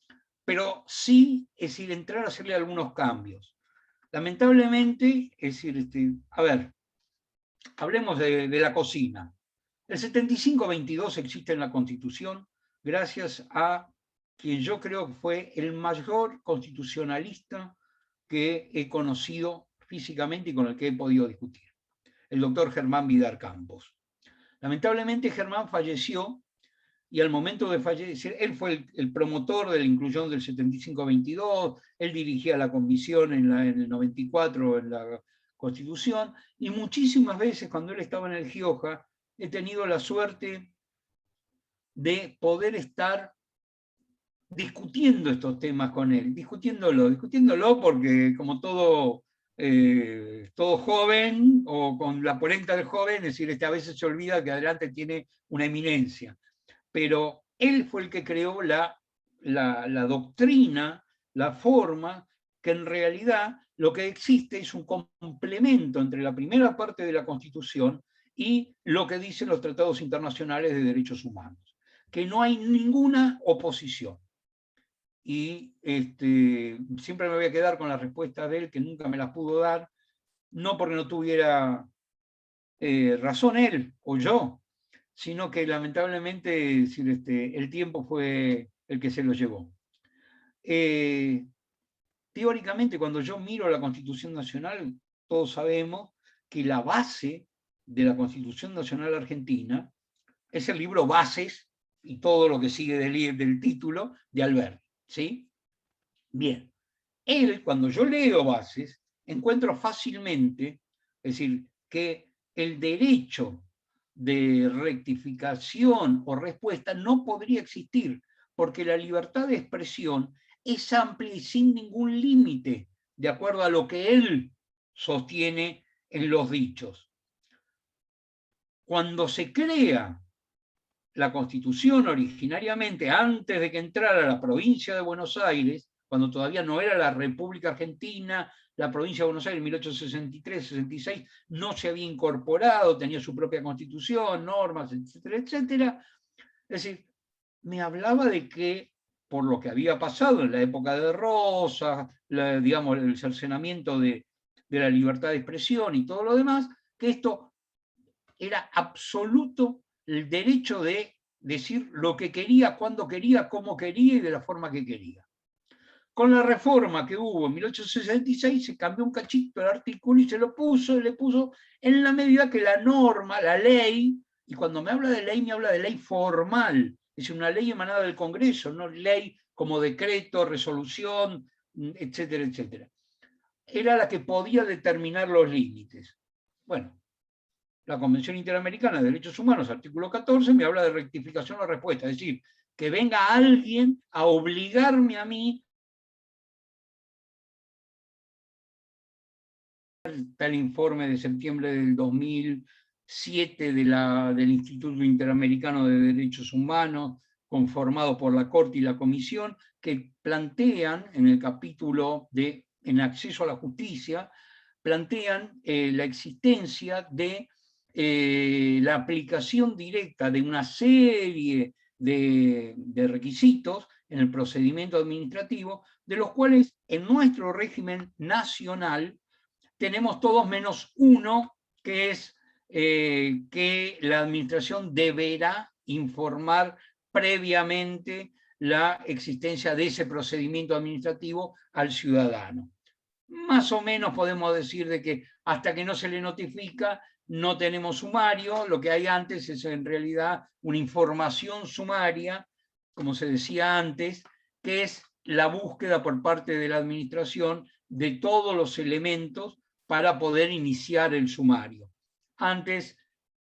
sí, es decir, entrar a hacerle algunos cambios. Lamentablemente, es decir, a ver, hablemos de la cocina. El 75-22 existe en la Constitución gracias a quien yo creo que fue el mayor constitucionalista que he conocido físicamente y con el que he podido discutir, el doctor Germán Vidar Campos. Lamentablemente Germán falleció y al momento de fallecer, él fue el promotor de la inclusión del 75-22, él dirigía la comisión en el 94 en la Constitución, y muchísimas veces cuando él estaba en el Gioja, he tenido la suerte de poder estar discutiendo estos temas con él, discutiéndolo porque como todo joven o con la polenta del joven, es decir, a veces se olvida que adelante tiene una eminencia. Pero él fue el que creó la doctrina, la forma, que en realidad lo que existe es un complemento entre la primera parte de la Constitución y lo que dicen los tratados internacionales de derechos humanos, que no hay ninguna oposición. Y siempre me voy a quedar con la respuesta de él, que nunca me las pudo dar, no porque no tuviera razón él o yo, sino que lamentablemente el tiempo fue el que se lo llevó. Teóricamente, cuando yo miro la Constitución Nacional, todos sabemos que la base de la Constitución Nacional Argentina es el libro Bases y todo lo que sigue del título de Alberti, ¿sí? Bien, él, cuando yo leo Bases, encuentro fácilmente, es decir, que el derecho de rectificación o respuesta no podría existir, porque la libertad de expresión es amplia y sin ningún límite, de acuerdo a lo que él sostiene en los dichos. Cuando se crea la Constitución originariamente, antes de que entrara la provincia de Buenos Aires, cuando todavía no era la República Argentina, la provincia de Buenos Aires en 1863-66 no se había incorporado, tenía su propia constitución, normas, etcétera, etcétera. Es decir, me hablaba de que por lo que había pasado en la época de Rosas, digamos, el cercenamiento de la libertad de expresión y todo lo demás, que esto era absoluto el derecho de decir lo que quería, cuando quería, cómo quería y de la forma que quería. Con la reforma que hubo en 1866 se cambió un cachito el artículo y le puso en la medida que la norma, la ley, y cuando me habla de ley, me habla de ley formal, es una ley emanada del Congreso, no ley como decreto, resolución, etcétera, etcétera. Era la que podía determinar los límites. Bueno, la Convención Interamericana de Derechos Humanos, artículo 14, me habla de rectificación o respuesta, es decir, que venga alguien a obligarme a mí. Está el informe de septiembre del 2007 del Instituto Interamericano de Derechos Humanos, conformado por la Corte y la Comisión, que plantean en el capítulo en acceso a la justicia, plantean la existencia de la aplicación directa de una serie de requisitos en el procedimiento administrativo, de los cuales en nuestro régimen nacional tenemos todos menos uno, que es que la administración deberá informar previamente la existencia de ese procedimiento administrativo al ciudadano. Más o menos podemos decir de que hasta que no se le notifica no tenemos sumario, lo que hay antes es en realidad una información sumaria, como se decía antes, que es la búsqueda por parte de la administración de todos los elementos para poder iniciar el sumario. Antes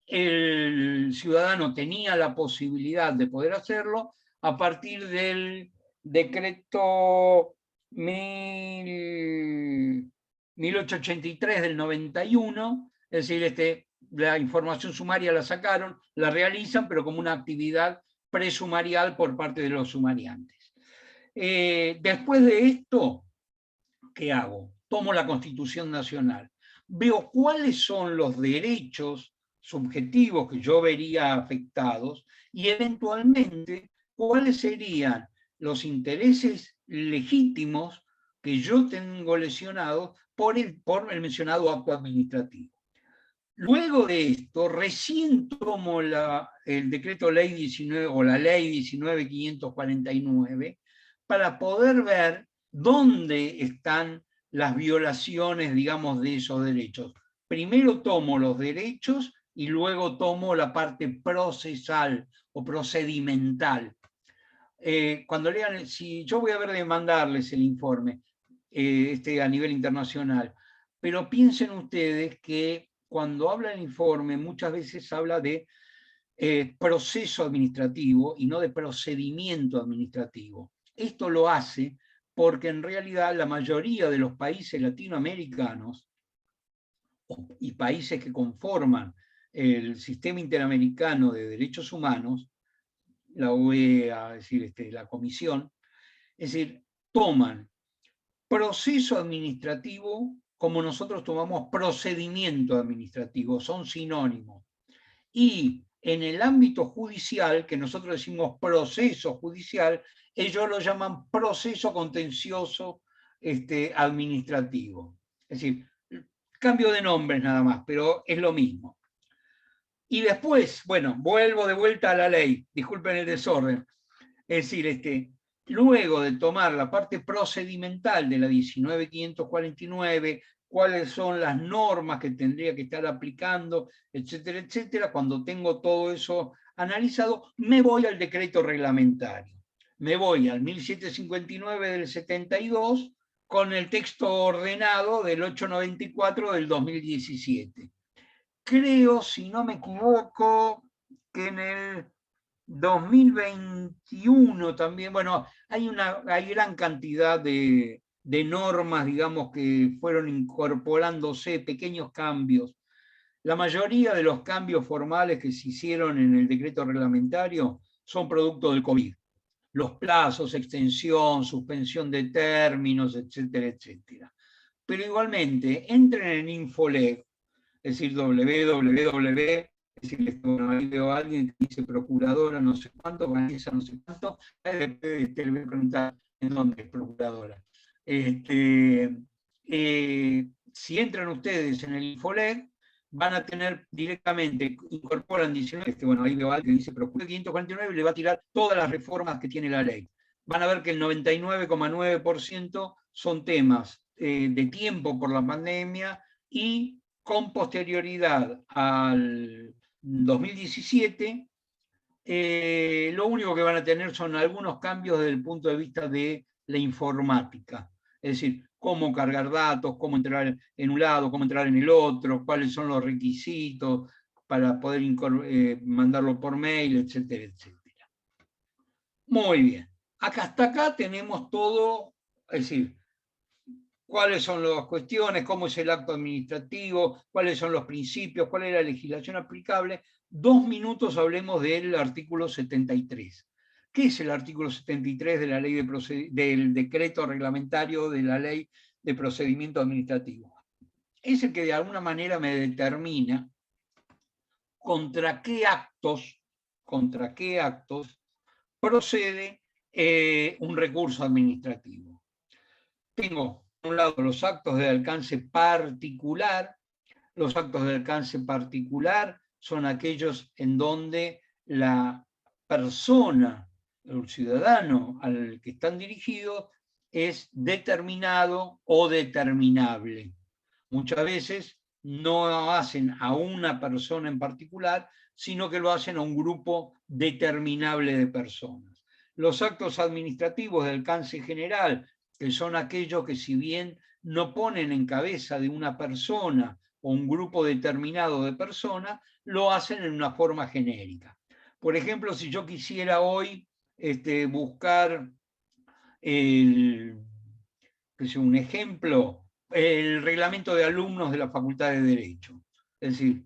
el ciudadano tenía la posibilidad de poder hacerlo a partir del decreto 1883 del 91, es decir, la información sumaria la sacaron, la realizan, pero como una actividad presumarial por parte de los sumariantes. Después de esto, ¿qué hago? Tomo la Constitución Nacional, veo cuáles son los derechos subjetivos que yo vería afectados y eventualmente cuáles serían los intereses legítimos que yo tengo lesionados por el mencionado acto administrativo. Luego de esto, recién tomo el decreto ley 19 o la ley 19.549 para poder ver dónde están las violaciones, digamos, de esos derechos. Primero tomo los derechos y luego tomo la parte procesal o procedimental. Cuando lean, si yo voy a ver de mandarles el informe a nivel internacional, pero piensen ustedes que cuando habla el informe muchas veces habla de proceso administrativo y no de procedimiento administrativo. Esto lo hace porque en realidad la mayoría de los países latinoamericanos y países que conforman el sistema interamericano de derechos humanos, la OEA, es decir, la Comisión, es decir, toman proceso administrativo como nosotros tomamos procedimiento administrativo, son sinónimos. Y en el ámbito judicial, que nosotros decimos proceso judicial, ellos lo llaman proceso contencioso administrativo. Es decir, cambio de nombres nada más, pero es lo mismo. Y después, bueno, vuelvo de vuelta a la ley, disculpen el desorden. Es decir, luego de tomar la parte procedimental de la 19.549, cuáles son las normas que tendría que estar aplicando, etcétera, etcétera, cuando tengo todo eso analizado, me voy al decreto reglamentario. Me voy al 1759 del 72 con el texto ordenado del 894 del 2017. Creo, si no me equivoco, que en el 2021 también, bueno, hay gran cantidad de normas, digamos, que fueron incorporándose, pequeños cambios. La mayoría de los cambios formales que se hicieron en el decreto reglamentario son producto del COVID. Los plazos, extensión, suspensión de términos, etcétera, etcétera. Pero igualmente, entren en Infoleg, es decir, www. Es decir, bueno, ahí veo a alguien que dice procuradora no sé cuánto, Vanessa no sé cuánto, le voy a preguntar en dónde es procuradora. Si entran ustedes en el Infoleg, van a tener directamente, incorporan 19, bueno, ahí veo a alguien que dice procuradora 549 y le va a tirar todas las reformas que tiene la ley. Van a ver que el 99,9% son temas de tiempo por la pandemia y con posterioridad al 2017, lo único que van a tener son algunos cambios desde el punto de vista de la informática. Es decir, cómo cargar datos, cómo entrar en un lado, cómo entrar en el otro, cuáles son los requisitos para poder mandarlo por mail, etcétera, etcétera. Muy bien. Hasta acá tenemos todo, es decir, cuáles son las cuestiones, cómo es el acto administrativo, cuáles son los principios, cuál es la legislación aplicable. 2 minutos hablemos del artículo 73. ¿Qué es el artículo 73 de la ley del decreto reglamentario de la ley de procedimiento administrativo? Es el que de alguna manera me determina contra qué actos procede un recurso administrativo. Tengo, por un lado, los actos de alcance particular, Los actos de alcance particular son aquellos en donde la persona, el ciudadano al que están dirigidos, es determinado o determinable. Muchas veces no hacen a una persona en particular, sino que lo hacen a un grupo determinable de personas. Los actos administrativos de alcance general, que son aquellos que si bien no ponen en cabeza de una persona o un grupo determinado de personas, lo hacen en una forma genérica. Por ejemplo, si yo quisiera hoy buscar un ejemplo, el reglamento de alumnos de la Facultad de Derecho. Es decir,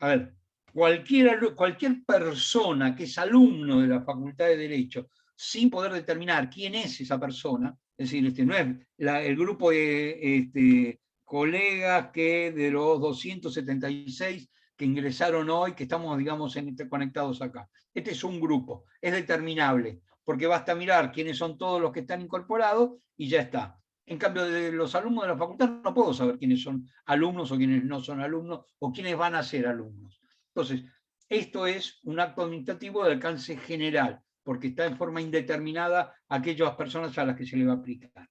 a ver, cualquier persona que es alumno de la Facultad de Derecho, sin poder determinar quién es esa persona, es decir, no es el grupo de colegas que de los 276 que ingresaron hoy, que estamos, digamos, conectados acá. Este es un grupo, es determinable, porque basta mirar quiénes son todos los que están incorporados y ya está. En cambio, de los alumnos de la facultad no puedo saber quiénes son alumnos o quiénes no son alumnos o quiénes van a ser alumnos. Entonces, esto es un acto administrativo de alcance general, porque está en forma indeterminada a aquellas personas a las que se le va a aplicar.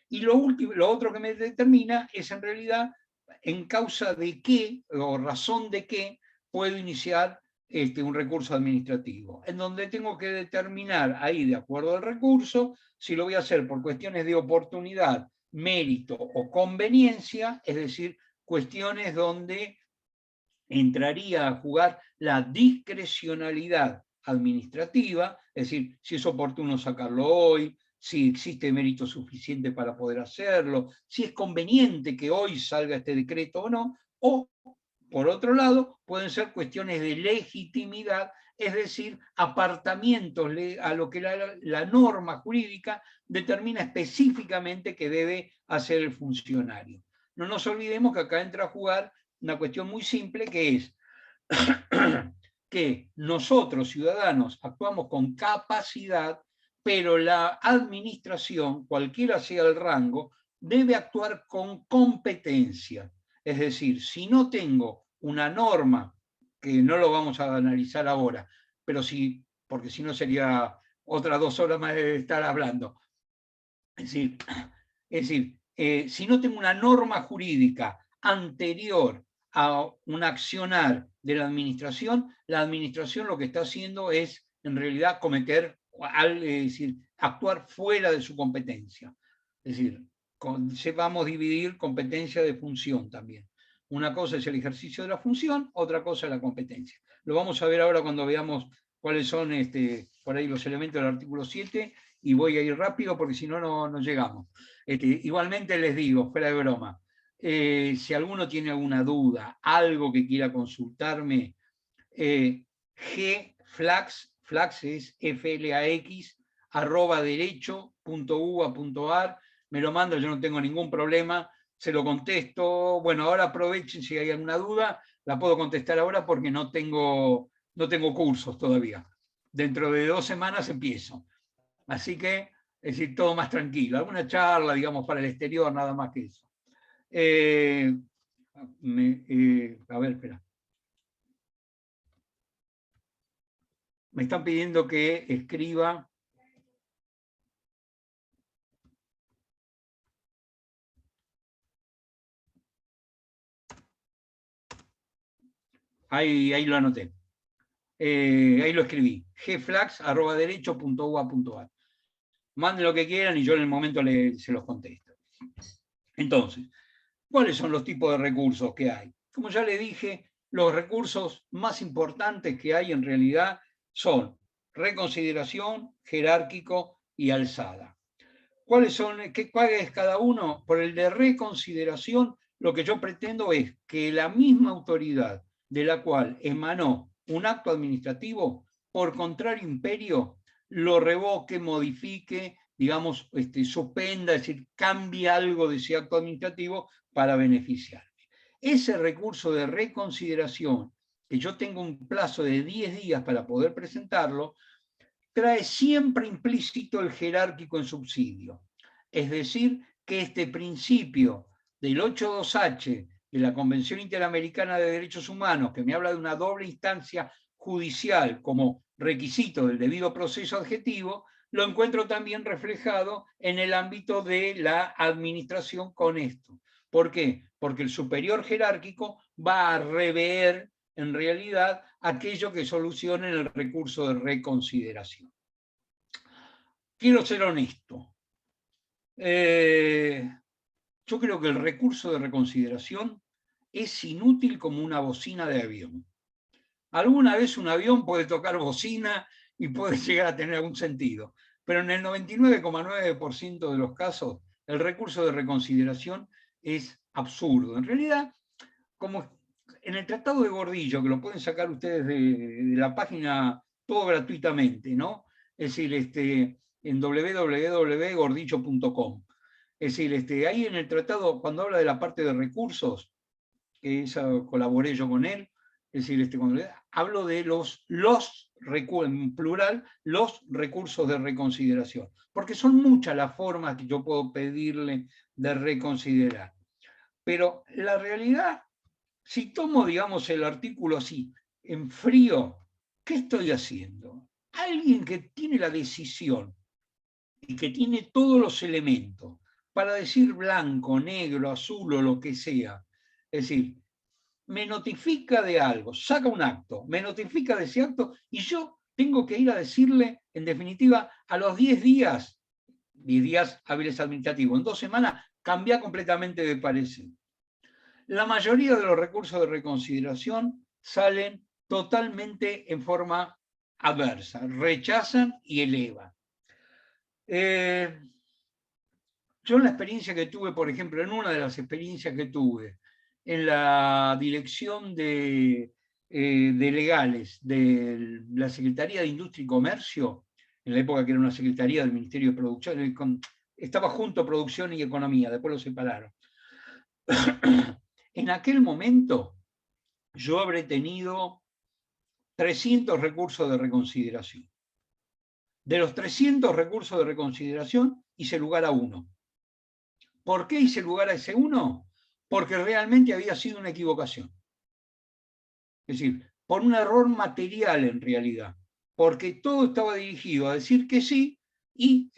Y lo otro que me determina es en realidad en causa de qué o razón de qué puedo iniciar un recurso administrativo, en donde tengo que determinar ahí, de acuerdo al recurso, si lo voy a hacer por cuestiones de oportunidad, mérito o conveniencia, es decir, cuestiones donde entraría a jugar la discrecionalidad administrativa, es decir, si es oportuno sacarlo hoy, si existe mérito suficiente para poder hacerlo, si es conveniente que hoy salga este decreto o no, o, por otro lado, pueden ser cuestiones de legitimidad, es decir, apartamientos a lo que la norma jurídica determina específicamente que debe hacer el funcionario. No nos olvidemos que acá entra a jugar una cuestión muy simple, que es que nosotros, ciudadanos, actuamos con capacidad, pero la administración, cualquiera sea el rango, debe actuar con competencia. Es decir, si no tengo una norma, que no lo vamos a analizar ahora, pero sí, porque si no sería otras 2 horas más de estar hablando. Es decir, si no tengo una norma jurídica anterior a un accionar de la administración lo que está haciendo es, en realidad, cometer, es decir, actuar fuera de su competencia. Es decir, sepamos dividir competencia de función también. Una cosa es el ejercicio de la función, otra cosa es la competencia. Lo vamos a ver ahora cuando veamos cuáles son por ahí los elementos del artículo 7, y voy a ir rápido porque si no, no llegamos. Igualmente les digo, fuera de broma, si alguno tiene alguna duda, algo que quiera consultarme, flax es flax, @derecho.uba.ar, me lo manda, yo no tengo ningún problema, se lo contesto. Bueno, ahora aprovechen si hay alguna duda, la puedo contestar ahora porque no tengo cursos todavía. Dentro de 2 semanas empiezo. Así que, es decir, todo más tranquilo. Alguna charla, digamos, para el exterior, nada más que eso. A ver, espera. Me están pidiendo que escriba. Ahí lo anoté. Ahí lo escribí. gflax@derecho.uba.ar. Manden lo que quieran y yo en el momento se los contesto. Entonces, ¿cuáles son los tipos de recursos que hay? Como ya le dije, los recursos más importantes que hay en realidad son reconsideración, jerárquico y alzada. ¿Cuál es cada uno? Por el de reconsideración, lo que yo pretendo es que la misma autoridad de la cual emanó un acto administrativo, por contrario imperio, lo revoque, modifique, digamos, suspenda, es decir, cambie algo de ese acto administrativo para beneficiarme. Ese recurso de reconsideración, que yo tengo un plazo de 10 días para poder presentarlo, trae siempre implícito el jerárquico en subsidio. Es decir, que este principio del 8.2h de la Convención Interamericana de Derechos Humanos, que me habla de una doble instancia judicial como requisito del debido proceso adjetivo, lo encuentro también reflejado en el ámbito de la administración con esto. ¿Por qué? Porque el superior jerárquico va a rever en realidad aquello que solucione el recurso de reconsideración. Quiero ser honesto. Yo creo que el recurso de reconsideración es inútil como una bocina de avión. Alguna vez un avión puede tocar bocina y puede llegar a tener algún sentido, pero en el 99,9% de los casos el recurso de reconsideración es absurdo. En realidad, como en el Tratado de Gordillo, que lo pueden sacar ustedes de la página todo gratuitamente, ¿no? Es decir, en www.gordillo.com. Es decir, ahí en el tratado, cuando habla de la parte de recursos, que esa colaboré yo con él, es decir, cuando hablo de en plural, los recursos de reconsideración, porque son muchas las formas que yo puedo pedirle de reconsiderar. Pero la realidad, si tomo, digamos, el artículo así, en frío, ¿qué estoy haciendo? Alguien que tiene la decisión y que tiene todos los elementos para decir blanco, negro, azul o lo que sea, es decir, me notifica de algo, saca un acto, me notifica de ese acto y yo tengo que ir a decirle, en definitiva, a los 10 días hábiles administrativos, en 2 semanas, cambia completamente de parecer. La mayoría de los recursos de reconsideración salen totalmente en forma adversa, rechazan y elevan. Yo en la experiencia que tuve, por ejemplo, en una de las experiencias que tuve, en la dirección de legales de la Secretaría de Industria y Comercio, en la época que era una secretaría del Ministerio de Producción, estaba junto a Producción y Economía, después lo separaron. En aquel momento yo habré tenido 300 recursos de reconsideración. De los 300 recursos de reconsideración hice lugar a uno. ¿Por qué hice lugar a ese uno? Porque realmente había sido una equivocación. Es decir, por un error material en realidad. Porque todo estaba dirigido a decir que sí y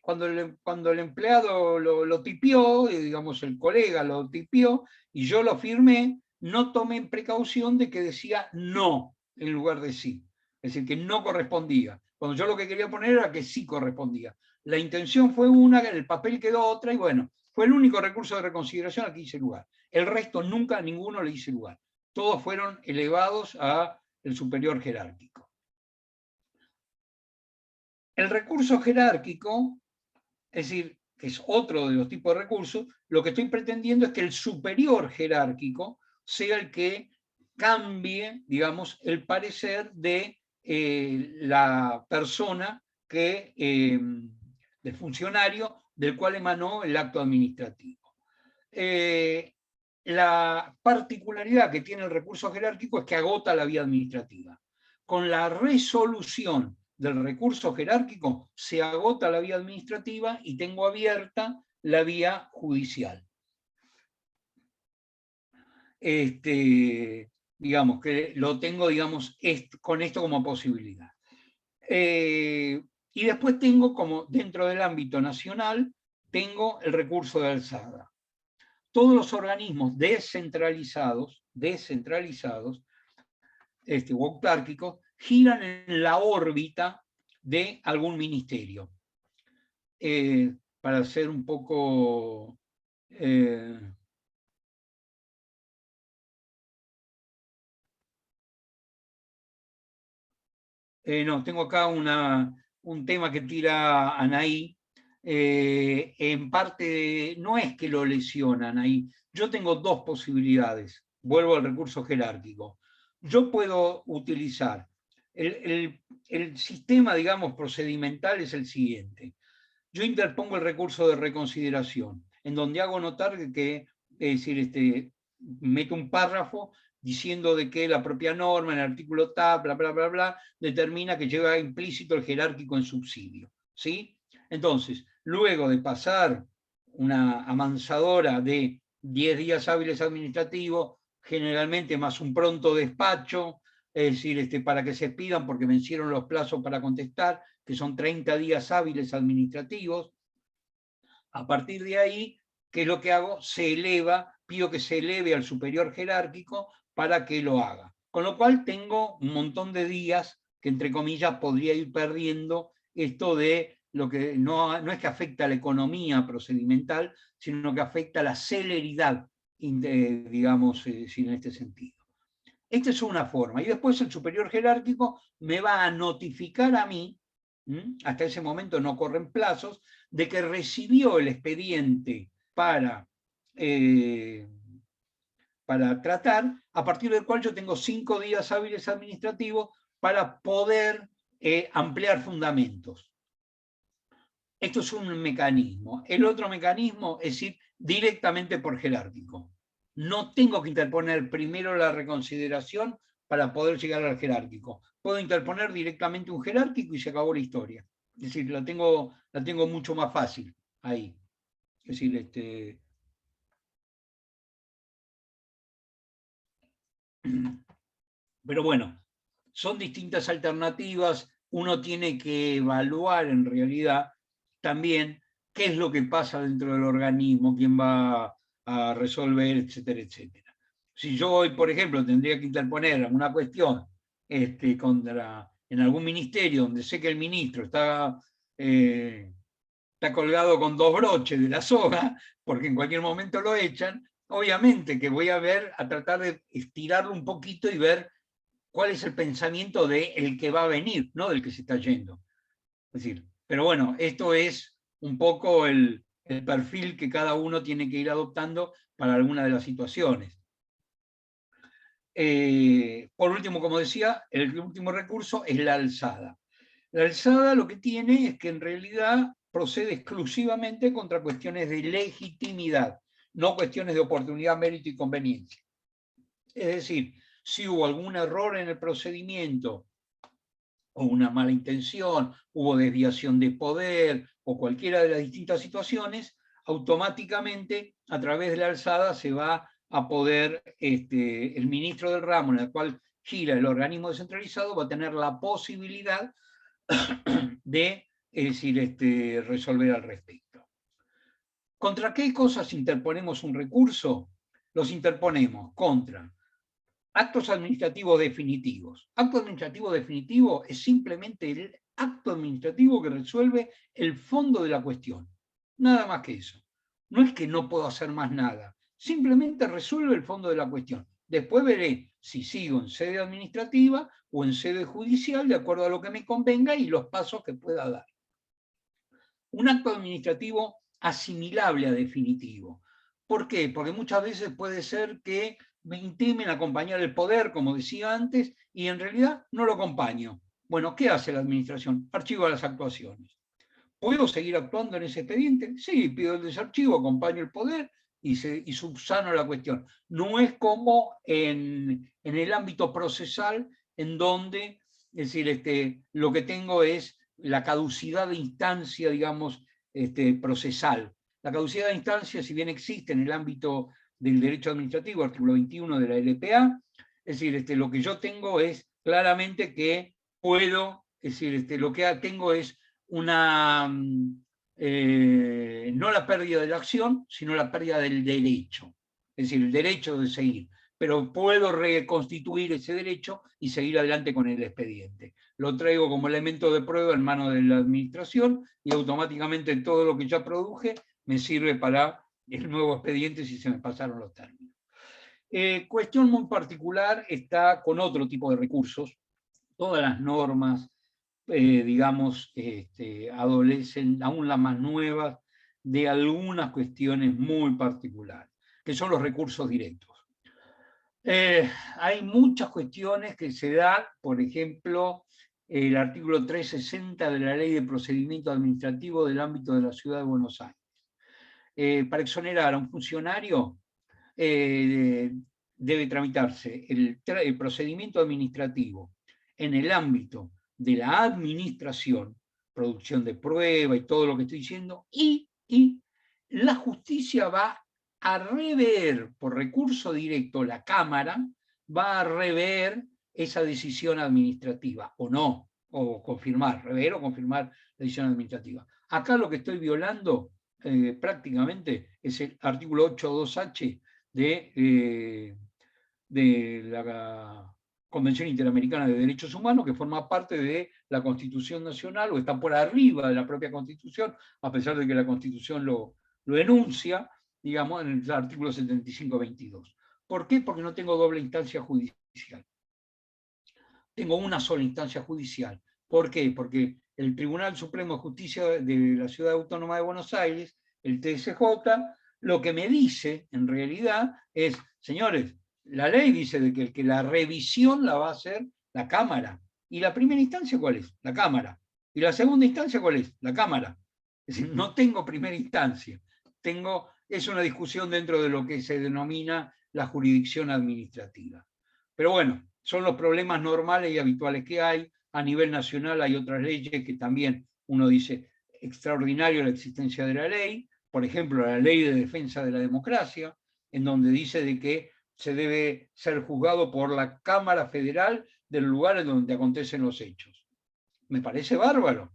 cuando el empleado lo tipió, digamos el colega lo tipió y yo lo firmé, no tomé en precaución de que decía no en lugar de sí. Es decir, que no correspondía. Cuando yo lo que quería poner era que sí correspondía. La intención fue una, el papel quedó otra y bueno, fue el único recurso de reconsideración al que hice lugar. El resto nunca, ninguno le hice lugar. Todos fueron elevados al superior jerárquico. El recurso jerárquico, es decir, que es otro de los tipos de recursos, lo que estoy pretendiendo es que el superior jerárquico sea el que cambie, digamos, el parecer de la persona del funcionario del cual emanó el acto administrativo. La particularidad que tiene el recurso jerárquico es que agota la vía administrativa. Con la resolución del recurso jerárquico se agota la vía administrativa y tengo abierta la vía judicial. Digamos que lo tengo, digamos, con esto como posibilidad. Y después tengo, como dentro del ámbito nacional, tengo el recurso de alzada. Todos los organismos descentralizados, o autárquicos, giran en la órbita de algún ministerio. Para hacer un poco... no, tengo acá un tema que tira Anaí. En parte, no es que lo lesionan ahí. Yo tengo dos posibilidades. Vuelvo al recurso jerárquico. Yo puedo utilizar el sistema, digamos, procedimental es el siguiente. Yo interpongo el recurso de reconsideración, en donde hago notar que, es decir, meto un párrafo diciendo de que la propia norma, en el artículo tal, bla, bla, bla, bla, determina que lleva implícito el jerárquico en subsidio. ¿Sí? Entonces, luego de pasar una amansadora de 10 días hábiles administrativos, generalmente más un pronto despacho, es decir, para que se pidan porque vencieron los plazos para contestar, que son 30 días hábiles administrativos. A partir de ahí, ¿qué es lo que hago? Pido que se eleve al superior jerárquico para que lo haga. Con lo cual tengo un montón de días que, entre comillas, podría ir perdiendo esto de lo que no es que afecta a la economía procedimental, sino que afecta a la celeridad, digamos, en este sentido. Esta es una forma. Y después el superior jerárquico me va a notificar a mí, hasta ese momento no corren plazos, de que recibió el expediente para tratar, a partir del cual yo tengo 5 días hábiles administrativos para poder ampliar fundamentos. Esto es un mecanismo. El otro mecanismo es ir directamente por jerárquico. No tengo que interponer primero la reconsideración para poder llegar al jerárquico. Puedo interponer directamente un jerárquico y se acabó la historia. Es decir, la tengo mucho más fácil ahí. Es decir, pero bueno, son distintas alternativas. Uno tiene que evaluar en realidad también qué es lo que pasa dentro del organismo, quién va a resolver, etcétera, etcétera. Si yo hoy, por ejemplo, tendría que interponer alguna cuestión en algún ministerio donde sé que el ministro está colgado con 2 broches de la soga, porque en cualquier momento lo echan, obviamente que voy a tratar de estirarlo un poquito y ver cuál es el pensamiento del que va a venir, no del que se está yendo. Es decir, pero bueno, esto es un poco el perfil que cada uno tiene que ir adoptando para alguna de las situaciones. Por último, como decía, el último recurso es la alzada. La alzada lo que tiene es que en realidad procede exclusivamente contra cuestiones de legitimidad, no cuestiones de oportunidad, mérito y conveniencia. Es decir, si hubo algún error en el procedimiento, o una mala intención, hubo desviación de poder, o cualquiera de las distintas situaciones, automáticamente a través de la alzada se va a poder, el ministro del ramo en el cual gira el organismo descentralizado va a tener la posibilidad de resolver al respecto. ¿Contra qué cosas interponemos un recurso? Los interponemos contra actos administrativos definitivos. Acto administrativo definitivo es simplemente el acto administrativo que resuelve el fondo de la cuestión. Nada más que eso. No es que no puedo hacer más nada. Simplemente resuelve el fondo de la cuestión. Después veré si sigo en sede administrativa o en sede judicial de acuerdo a lo que me convenga y los pasos que pueda dar. Un acto administrativo asimilable a definitivo. ¿Por qué? Porque muchas veces puede ser que me intimen a acompañar el poder, como decía antes, y en realidad no lo acompaño. Bueno, ¿qué hace la administración? Archiva las actuaciones. ¿Puedo seguir actuando en ese expediente? Sí, pido el desarchivo, acompaño el poder y subsano la cuestión. No es como en el ámbito procesal, en donde, es decir, lo que tengo es la caducidad de instancia, digamos, procesal. La caducidad de instancia, si bien existe en el ámbito del derecho administrativo, artículo 21 de la LPA, es decir, lo que yo tengo es claramente que puedo, es decir, lo que tengo es no la pérdida de la acción, sino la pérdida del derecho. Es decir, el derecho de seguir. Pero puedo reconstituir ese derecho y seguir adelante con el expediente. Lo traigo como elemento de prueba en manos de la administración y automáticamente todo lo que ya produje me sirve para el nuevo expediente si se me pasaron los términos. Cuestión muy particular está con otro tipo de recursos. Todas las normas, digamos, adolecen, aún las más nuevas, de algunas cuestiones muy particulares, que son los recursos directos. Hay muchas cuestiones que se dan, por ejemplo, el artículo 360 de la Ley de Procedimiento Administrativo del ámbito de la Ciudad de Buenos Aires. Para exonerar a un funcionario debe tramitarse el procedimiento administrativo en el ámbito de la administración, producción de prueba y todo lo que estoy diciendo, y la justicia va a rever por recurso directo la Cámara, va a rever esa decisión administrativa, o no, o confirmar, rever o confirmar la decisión administrativa. Acá lo que estoy violando prácticamente es el artículo 8.2h de la Convención Interamericana de Derechos Humanos, que forma parte de la Constitución Nacional, o está por arriba de la propia Constitución, a pesar de que la Constitución lo enuncia, digamos, en el artículo 75.22. ¿Por qué? Porque no tengo doble instancia judicial. Tengo una sola instancia judicial. ¿Por qué? Porque el Tribunal Supremo de Justicia de la Ciudad Autónoma de Buenos Aires, el TSJ, lo que me dice, en realidad, es, señores, la ley dice de que la revisión la va a hacer la Cámara. ¿Y la primera instancia cuál es? La Cámara. ¿Y la segunda instancia cuál es? La Cámara. Es decir, no tengo primera instancia. Es una discusión dentro de lo que se denomina la jurisdicción administrativa. Pero bueno, son los problemas normales y habituales que hay. A nivel nacional hay otras leyes que también uno dice extraordinario la existencia de la ley, por ejemplo, la ley de defensa de la democracia, en donde dice de que se debe ser juzgado por la Cámara Federal del lugar en donde acontecen los hechos. Me parece bárbaro.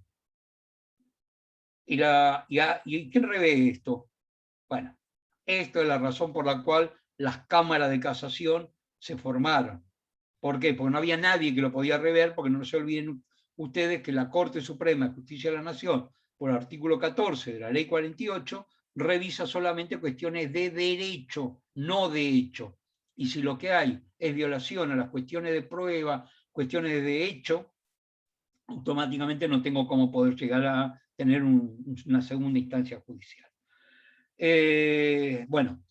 ¿Y quién revé esto? Bueno, esto es la razón por la cual las cámaras de casación se formaron. ¿Por qué? Porque no había nadie que lo podía rever, porque no se olviden ustedes que la Corte Suprema de Justicia de la Nación, por el artículo 14 de la Ley 48, revisa solamente cuestiones de derecho, no de hecho. Y si lo que hay es violación a las cuestiones de prueba, cuestiones de hecho, automáticamente no tengo cómo poder llegar a tener una segunda instancia judicial. Bueno,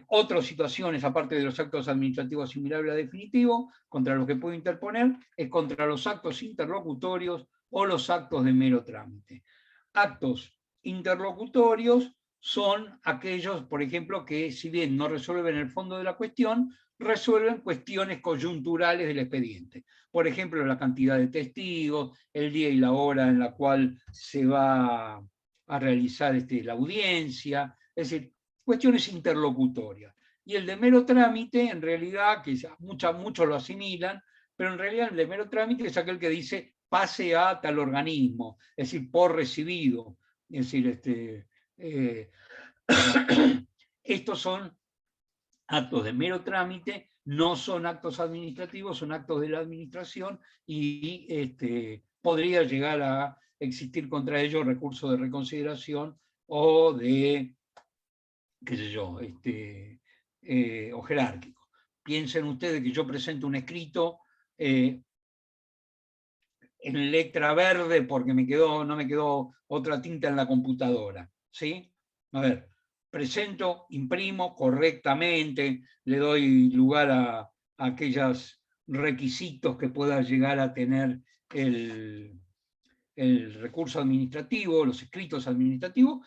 otras situaciones, aparte de los actos administrativos asimilables a definitivo, contra los que puedo interponer, es contra los actos interlocutorios o los actos de mero trámite. Actos interlocutorios son aquellos, por ejemplo, que si bien no resuelven el fondo de la cuestión, resuelven cuestiones coyunturales del expediente. Por ejemplo, la cantidad de testigos, el día y la hora en la cual se va a realizar la audiencia, es decir, cuestiones interlocutorias. Y el de mero trámite, en realidad, que muchos lo asimilan, pero en realidad el de mero trámite es aquel que dice pase a tal organismo, es decir, por recibido. Es decir, estos son actos de mero trámite, no son actos administrativos, son actos de la administración y podría llegar a existir contra ellos recursos de reconsideración o de, qué sé yo, o jerárquico. Piensen ustedes que yo presento un escrito en letra verde porque no me quedó otra tinta en la computadora, ¿sí? A ver, presento, imprimo correctamente, le doy lugar a aquellos requisitos que pueda llegar a tener el recurso administrativo, los escritos administrativos,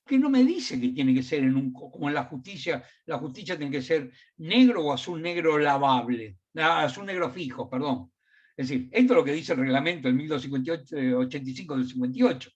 que no me dice que tiene que ser como en la justicia tiene que ser negro o azul negro lavable, azul negro fijo, perdón. Es decir, esto es lo que dice el reglamento del 1285 del 58.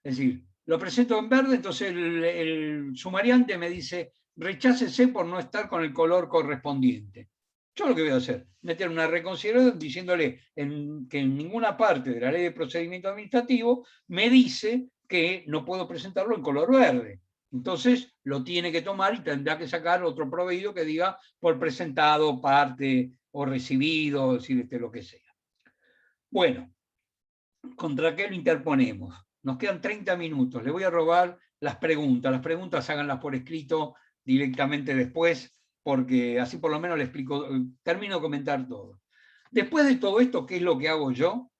Es decir, lo presento en verde, entonces el sumariante me dice, rechácese por no estar con el color correspondiente. Yo lo que voy a hacer, meter una reconsideración diciéndole que en ninguna parte de la ley de procedimiento administrativo me dice que no puedo presentarlo en color verde. Entonces lo tiene que tomar y tendrá que sacar otro proveído que diga por presentado, parte o recibido, es decir, lo que sea. Bueno, ¿contra qué lo interponemos? Nos quedan 30 minutos. Le voy a robar las preguntas háganlas por escrito directamente después, porque así por lo menos le explico, termino de comentar todo. Después de todo esto, ¿qué es lo que hago yo?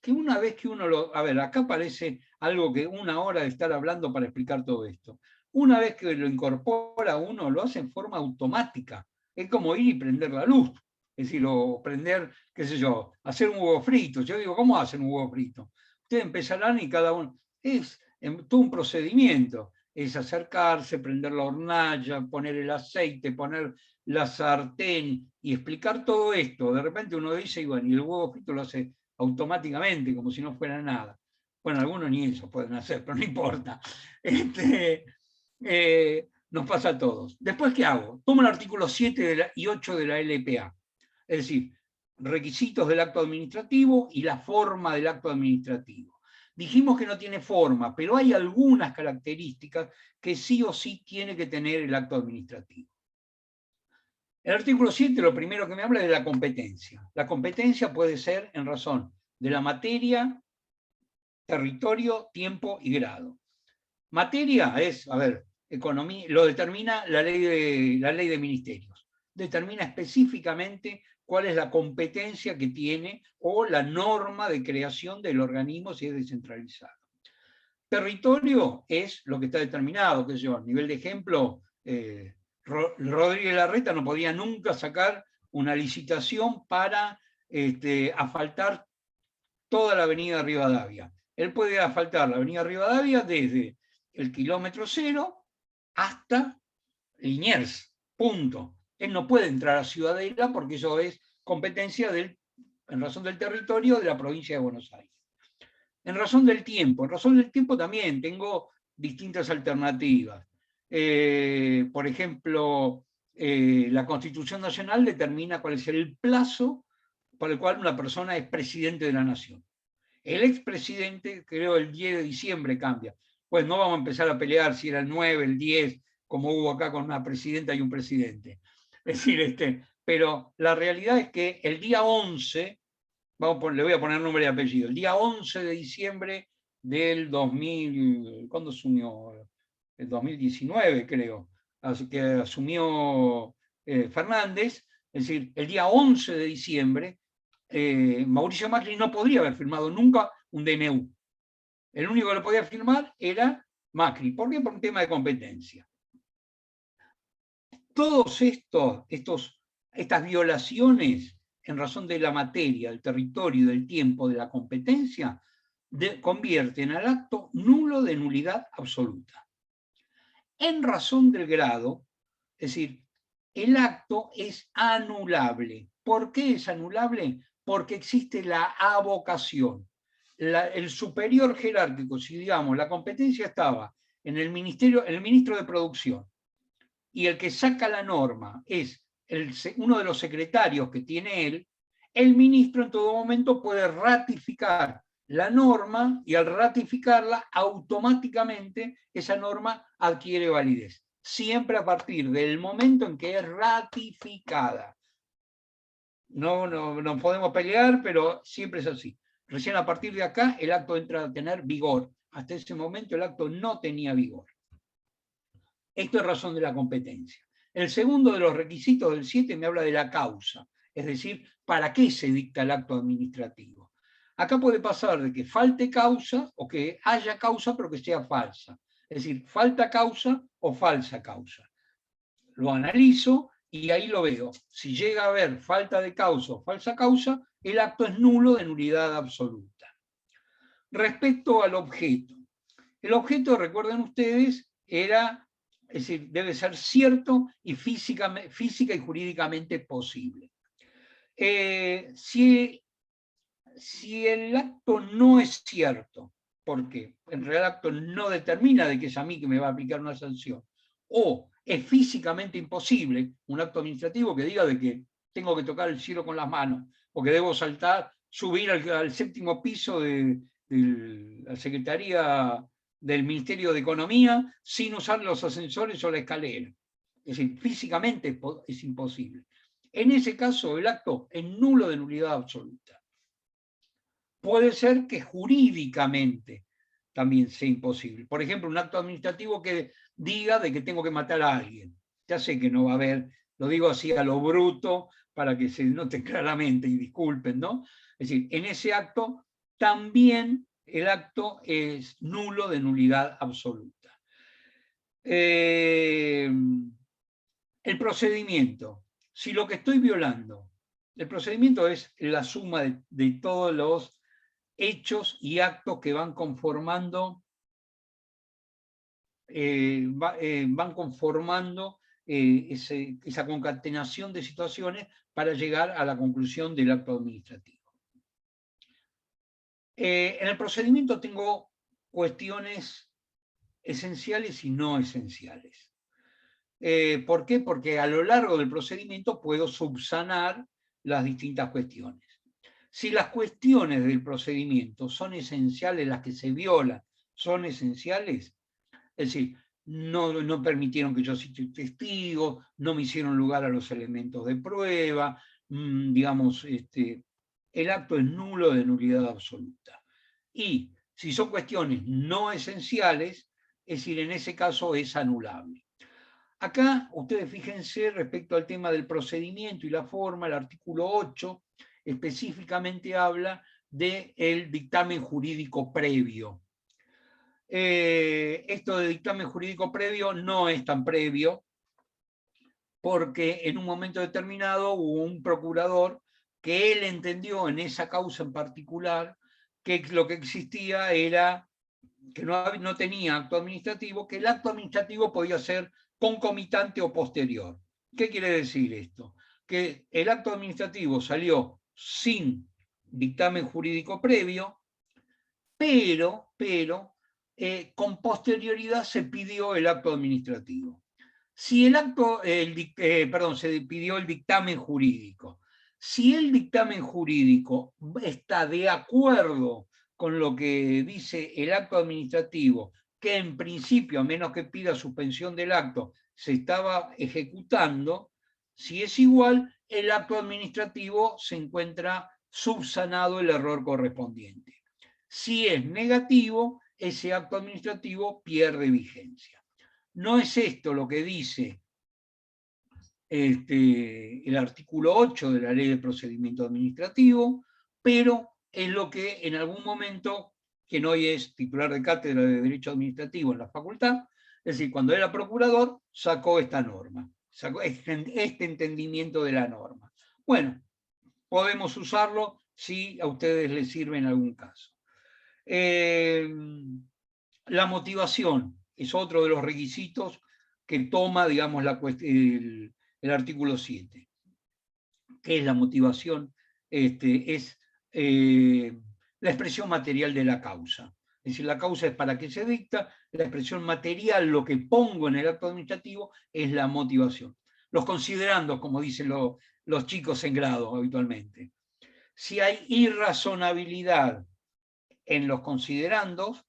Que una vez que uno lo... A ver, acá parece algo que una hora de estar hablando para explicar todo esto. Una vez que lo incorpora uno, lo hace en forma automática. Es como ir y prender la luz. Es decir, o prender, qué sé yo, hacer un huevo frito. Yo digo, ¿cómo hacen un huevo frito? Ustedes empezarán y cada uno... Es todo un procedimiento. Es acercarse, prender la hornalla, poner el aceite, poner la sartén y explicar todo esto. De repente uno dice, y bueno, y el huevo frito lo hace automáticamente, como si no fuera nada. Bueno, algunos ni eso pueden hacer, pero no importa. Nos pasa a todos. Después, ¿qué hago? Tomo el artículo 7 y 8 de la LPA. Es decir, requisitos del acto administrativo y la forma del acto administrativo. Dijimos que no tiene forma, pero hay algunas características que sí o sí tiene que tener el acto administrativo. El artículo 7 lo primero que me habla es de la competencia. La competencia puede ser en razón de la materia, territorio, tiempo y grado. Materia es, a ver, economía, lo determina la ley de ministerios. Determina específicamente cuál es la competencia que tiene o la norma de creación del organismo si es descentralizado. Territorio es lo que está determinado, que yo, a nivel de ejemplo, Rodríguez Larreta no podía nunca sacar una licitación para asfaltar toda la avenida Rivadavia. Él puede asfaltar la avenida Rivadavia desde el kilómetro 0 hasta Liniers, punto. Él no puede entrar a Ciudadela porque eso es competencia en razón del territorio de la provincia de Buenos Aires. En razón del tiempo también tengo distintas alternativas. Por ejemplo, la Constitución Nacional determina cuál es el plazo por el cual una persona es presidente de la nación. El expresidente, creo el 10 de diciembre cambia. Pues no vamos a empezar a pelear si era el 9, el 10, como hubo acá con una presidenta y un presidente. Es decir, pero la realidad es que el día 11, le voy a poner nombre y apellido, el día 11 de diciembre del 2000, ¿cuándo asumió? El 2019, creo. Así que asumió Fernández, es decir, el día 11 de diciembre, Mauricio Macri no podría haber firmado nunca un DNU. El único que lo podía firmar era Macri. ¿Por qué? Por un tema de competencia. Todos estas violaciones en razón de la materia, del territorio, del tiempo, de la competencia, convierten al acto nulo de nulidad absoluta. En razón del grado, es decir, el acto es anulable. ¿Por qué es anulable? Porque existe la avocación. El superior jerárquico, si digamos, la competencia estaba en el ministro de Producción, y el que saca la norma es uno de los secretarios que tiene él, el ministro en todo momento puede ratificar la norma y al ratificarla automáticamente esa norma adquiere validez. Siempre a partir del momento en que es ratificada. No podemos pelear, pero siempre es así. Recién a partir de acá el acto entra a tener vigor. Hasta ese momento el acto no tenía vigor. Esto es razón de la competencia. El segundo de los requisitos del 7 me habla de la causa, es decir, ¿para qué se dicta el acto administrativo? Acá puede pasar de que falte causa o que haya causa pero que sea falsa. Es decir, falta causa o falsa causa. Lo analizo y ahí lo veo. Si llega a haber falta de causa o falsa causa, el acto es nulo de nulidad absoluta. Respecto al objeto. El objeto, recuerden ustedes, era, es decir, debe ser cierto y física y jurídicamente posible. Si el acto no es cierto, porque en realidad el acto no determina de que es a mí que me va a aplicar una sanción, o es físicamente imposible, un acto administrativo que diga de que tengo que tocar el cielo con las manos, o que debo subir al séptimo piso de la Secretaría del Ministerio de Economía sin usar los ascensores o la escalera. Es decir, físicamente es imposible. En ese caso, el acto es nulo de nulidad absoluta. Puede ser que jurídicamente también sea imposible. Por ejemplo, un acto administrativo que diga de que tengo que matar a alguien. Ya sé que no va a haber, lo digo así a lo bruto para que se note claramente y disculpen, ¿no? Es decir, en ese acto también el acto es nulo de nulidad absoluta. El procedimiento. Si lo que estoy violando, el procedimiento es la suma de todos los hechos y actos que van conformando esa concatenación de situaciones para llegar a la conclusión del acto administrativo. En el procedimiento tengo cuestiones esenciales y no esenciales. ¿Por qué? Porque a lo largo del procedimiento puedo subsanar las distintas cuestiones. Si las cuestiones del procedimiento son esenciales, las que se violan son esenciales, es decir, no permitieron que yo cite testigo, no me hicieron lugar a los elementos de prueba, digamos, el acto es nulo, de nulidad absoluta. Y si son cuestiones no esenciales, es decir, en ese caso es anulable. Acá, ustedes fíjense respecto al tema del procedimiento y la forma, el artículo 8 específicamente habla del dictamen jurídico previo. Esto de dictamen jurídico previo no es tan previo, porque en un momento determinado hubo un procurador que él entendió en esa causa en particular que lo que existía era que no tenía acto administrativo, que el acto administrativo podía ser concomitante o posterior. ¿Qué quiere decir esto? Que el acto administrativo salió sin dictamen jurídico previo, pero con posterioridad se pidió el acto administrativo. Si el acto, se pidió el dictamen jurídico. Si el dictamen jurídico está de acuerdo con lo que dice el acto administrativo, que en principio, a menos que pida suspensión del acto, se estaba ejecutando, si es igual, el acto administrativo se encuentra subsanado el error correspondiente. Si es negativo, ese acto administrativo pierde vigencia. No es esto lo que dice el artículo 8 de la Ley de Procedimiento Administrativo, pero es lo que en algún momento, quien hoy es titular de cátedra de Derecho Administrativo en la facultad, es decir, cuando era procurador, sacó esta norma, sacó este entendimiento de la norma. Bueno, podemos usarlo si a ustedes les sirve en algún caso. La motivación es otro de los requisitos que toma, digamos, el artículo 7. ¿Qué es la motivación? Es la expresión material de la causa. Es decir, la causa es para qué se dicta, la expresión material, lo que pongo en el acto administrativo, es la motivación. Los considerandos, como dicen los chicos en grado habitualmente. Si hay irrazonabilidad en los considerandos,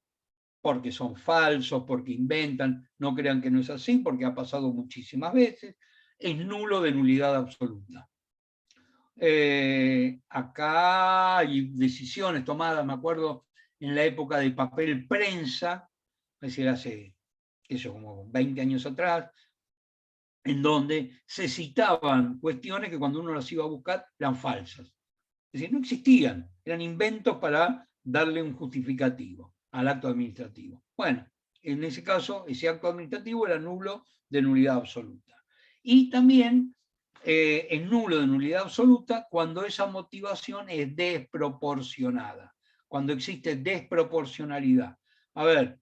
porque son falsos, porque inventan, no crean que no es así, porque ha pasado muchísimas veces, es nulo, de nulidad absoluta. Acá hay decisiones tomadas, me acuerdo, en la época del papel prensa, es decir, hace eso como 20 años atrás, en donde se citaban cuestiones que cuando uno las iba a buscar eran falsas. Es decir, no existían, eran inventos para darle un justificativo al acto administrativo. Bueno, en ese caso, ese acto administrativo era nulo, de nulidad absoluta. Y también es nulo, de nulidad absoluta, cuando esa motivación es desproporcionada, cuando existe desproporcionalidad. A ver,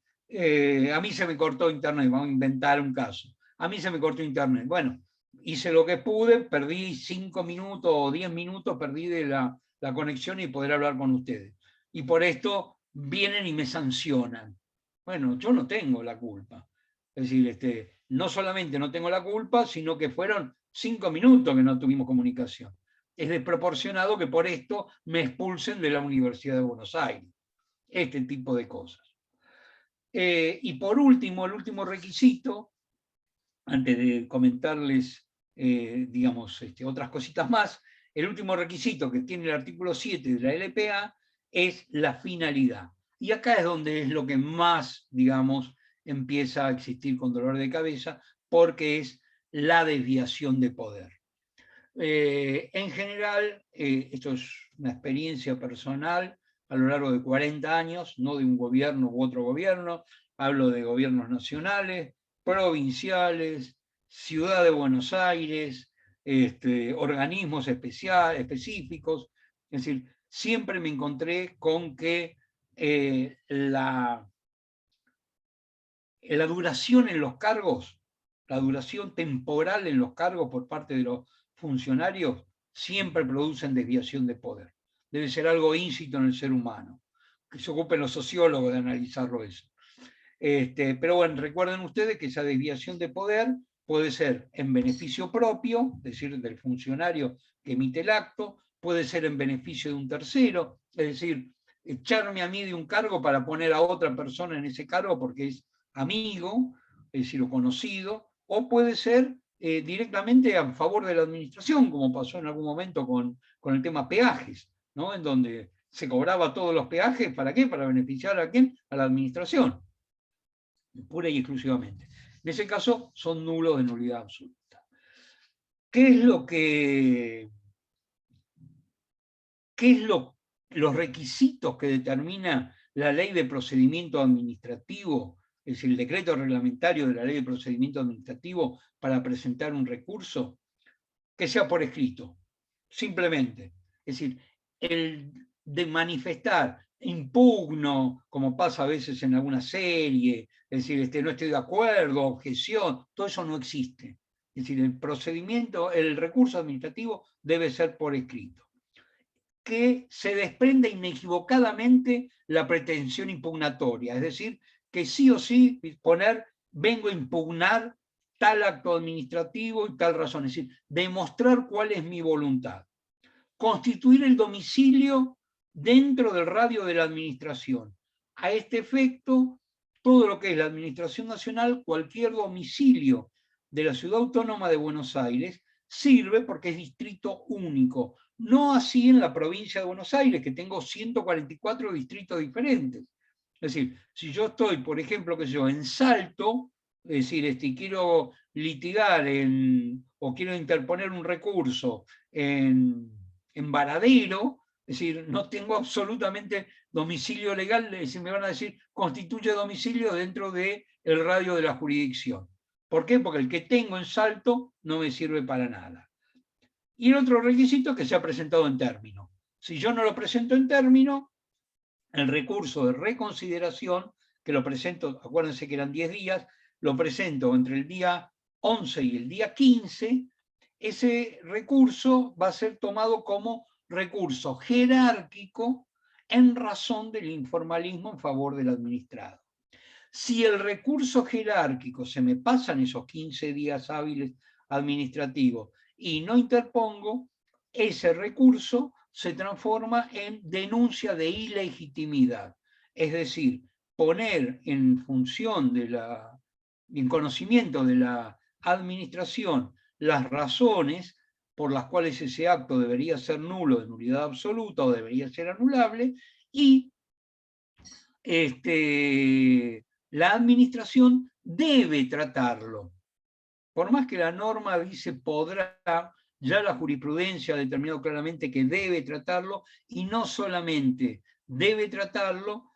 a mí se me cortó internet, vamos a inventar un caso. A mí se me cortó internet. Bueno, hice lo que pude, perdí 5 minutos o 10 minutos, perdí de la conexión y poder hablar con ustedes. Y por esto vienen y me sancionan. Bueno, yo no tengo la culpa. Es decir, no solamente no tengo la culpa, sino que fueron 5 minutos que no tuvimos comunicación. Es desproporcionado que por esto me expulsen de la Universidad de Buenos Aires. Este tipo de cosas. Y por último, el último requisito, antes de comentarles, digamos, otras cositas más, el último requisito que tiene el artículo 7 de la LPA es la finalidad. Y acá es donde es lo que más, digamos, empieza a existir con dolor de cabeza, porque es la desviación de poder. En general, esto es una experiencia personal a lo largo de 40 años, no de un gobierno u otro gobierno, hablo de gobiernos nacionales, provinciales, Ciudad de Buenos Aires, organismos específicos, es decir, siempre me encontré con que la duración en los cargos, la duración temporal en los cargos por parte de los funcionarios, siempre producen desviación de poder. Debe ser algo íncito en el ser humano, que se ocupen los sociólogos de analizarlo eso. Pero bueno, recuerden ustedes que esa desviación de poder puede ser en beneficio propio, es decir, del funcionario que emite el acto, puede ser en beneficio de un tercero, es decir, echarme a mí de un cargo para poner a otra persona en ese cargo porque es amigo, es decir, o conocido, o puede ser directamente a favor de la administración, como pasó en algún momento con el tema peajes, ¿no? En donde se cobraba todos los peajes, ¿para qué? Para beneficiar a quién? A la administración, pura y exclusivamente. En ese caso son nulos de nulidad absoluta. ¿Qué es lo que... ¿Qué es los requisitos que determina la ley de procedimiento administrativo, es decir, el decreto reglamentario de la ley de procedimiento administrativo para presentar un recurso? Que sea por escrito, simplemente. Es decir, el de manifestar impugno, como pasa a veces en alguna serie, es decir, no estoy de acuerdo, objeción, todo eso no existe. Es decir, el procedimiento, el recurso administrativo debe ser por escrito. Que se desprende inequivocadamente la pretensión impugnatoria, es decir, que sí o sí poner, vengo a impugnar tal acto administrativo y tal razón, es decir, demostrar cuál es mi voluntad. Constituir el domicilio dentro del radio de la administración. A este efecto, todo lo que es la Administración Nacional, cualquier domicilio de la Ciudad Autónoma de Buenos Aires, sirve porque es distrito único. No así en la provincia de Buenos Aires, que tengo 144 distritos diferentes. Es decir, si yo estoy, por ejemplo, que yo, en Salto, es decir, quiero litigar o quiero interponer un recurso en Varadero, es decir, no tengo absolutamente domicilio legal, es decir, me van a decir, constituye domicilio dentro del radio de la jurisdicción. ¿Por qué? Porque el que tengo en Salto no me sirve para nada. Y el otro requisito es que sea presentado en término. Si yo no lo presento en término, el recurso de reconsideración, que lo presento, acuérdense que eran 10 días, lo presento entre el día 11 y el día 15, ese recurso va a ser tomado como recurso jerárquico en razón del informalismo en favor del administrado. Si el recurso jerárquico se me pasan esos 15 días hábiles administrativos y no interpongo, ese recurso se transforma en denuncia de ilegitimidad. Es decir, poner en función en conocimiento de la administración las razones por las cuales ese acto debería ser nulo de nulidad absoluta o debería ser anulable, y la administración debe tratarlo. Por más que la norma dice podrá, ya la jurisprudencia ha determinado claramente que debe tratarlo, y no solamente debe tratarlo,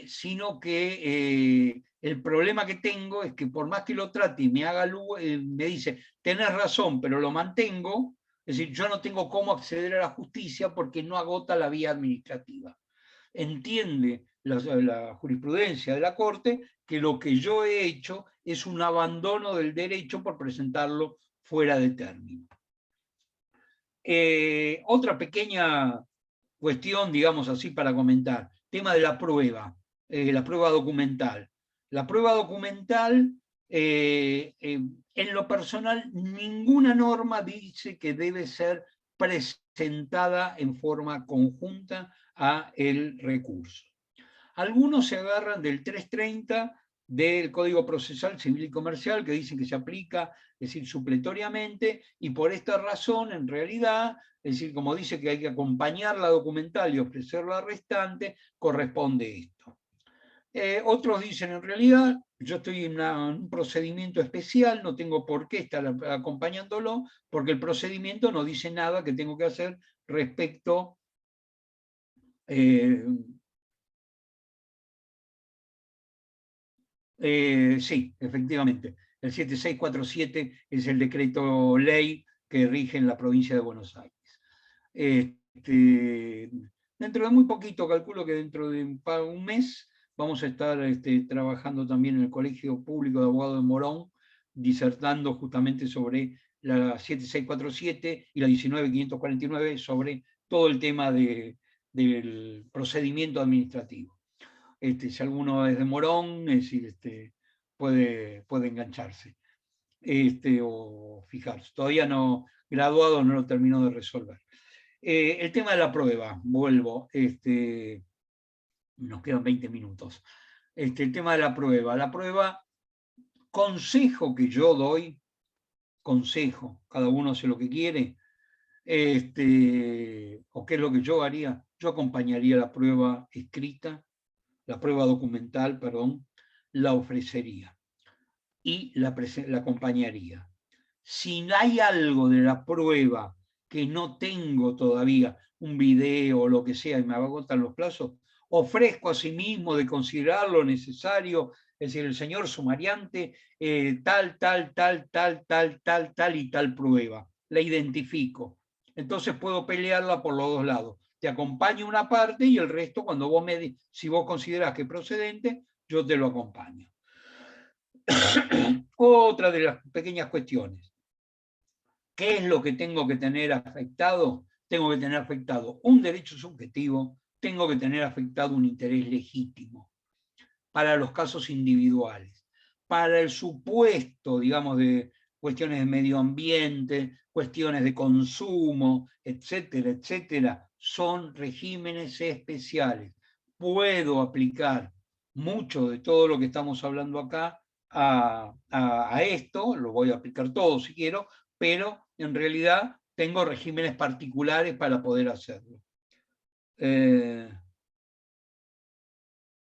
sino que el problema que tengo es que por más que lo trate y me dice, tenés razón, pero lo mantengo, es decir, yo no tengo cómo acceder a la justicia porque no agota la vía administrativa. Entiende la jurisprudencia de la Corte que lo que yo he hecho es un abandono del derecho por presentarlo fuera de término. Otra pequeña cuestión, digamos así, para comentar, tema de la prueba documental. La prueba documental, en lo personal, ninguna norma dice que debe ser presentada en forma conjunta a el recurso. Algunos se agarran del 330 del Código Procesal Civil y Comercial, que dicen que se aplica, es decir, supletoriamente, y por esta razón, en realidad, es decir, como dice que hay que acompañar la documental y ofrecer la restante, corresponde esto. Otros dicen, en realidad, yo estoy en un procedimiento especial, no tengo por qué estar acompañándolo, porque el procedimiento no dice nada que tengo que hacer respecto sí, efectivamente. El 7647 es el decreto ley que rige en la provincia de Buenos Aires. Dentro de muy poquito, calculo que dentro de un mes, vamos a estar trabajando también en el Colegio Público de Abogados de Morón, disertando justamente sobre la 7647 y la 19549 sobre todo el tema del procedimiento administrativo. Si alguno es de Morón, es decir, puede engancharse. o fijarse. Todavía no, graduado no lo termino de resolver. El tema de la prueba, vuelvo, nos quedan 20 minutos. El tema de la prueba, consejo que yo doy, consejo, cada uno hace lo que quiere, o qué es lo que yo haría, yo acompañaría la prueba escrita, la prueba documental, perdón, la ofrecería y la acompañaría. Si hay algo de la prueba que no tengo todavía, un video o lo que sea, y me va a agotar los plazos, ofrezco a sí mismo de considerarlo necesario, es decir, el señor sumariante, tal y tal prueba, la identifico. Entonces puedo pelearla por los dos lados. Te acompaño una parte y el resto, cuando vos si vos considerás que es procedente, yo te lo acompaño. Otra de las pequeñas cuestiones. ¿Qué es lo que tengo que tener afectado? Tengo que tener afectado un derecho subjetivo, tengo que tener afectado un interés legítimo para los casos individuales. Para el supuesto, digamos, de cuestiones de medio ambiente, cuestiones de consumo, etcétera, etcétera, son regímenes especiales. Puedo aplicar mucho de todo lo que estamos hablando acá a esto, lo voy a aplicar todo si quiero, pero en realidad tengo regímenes particulares para poder hacerlo.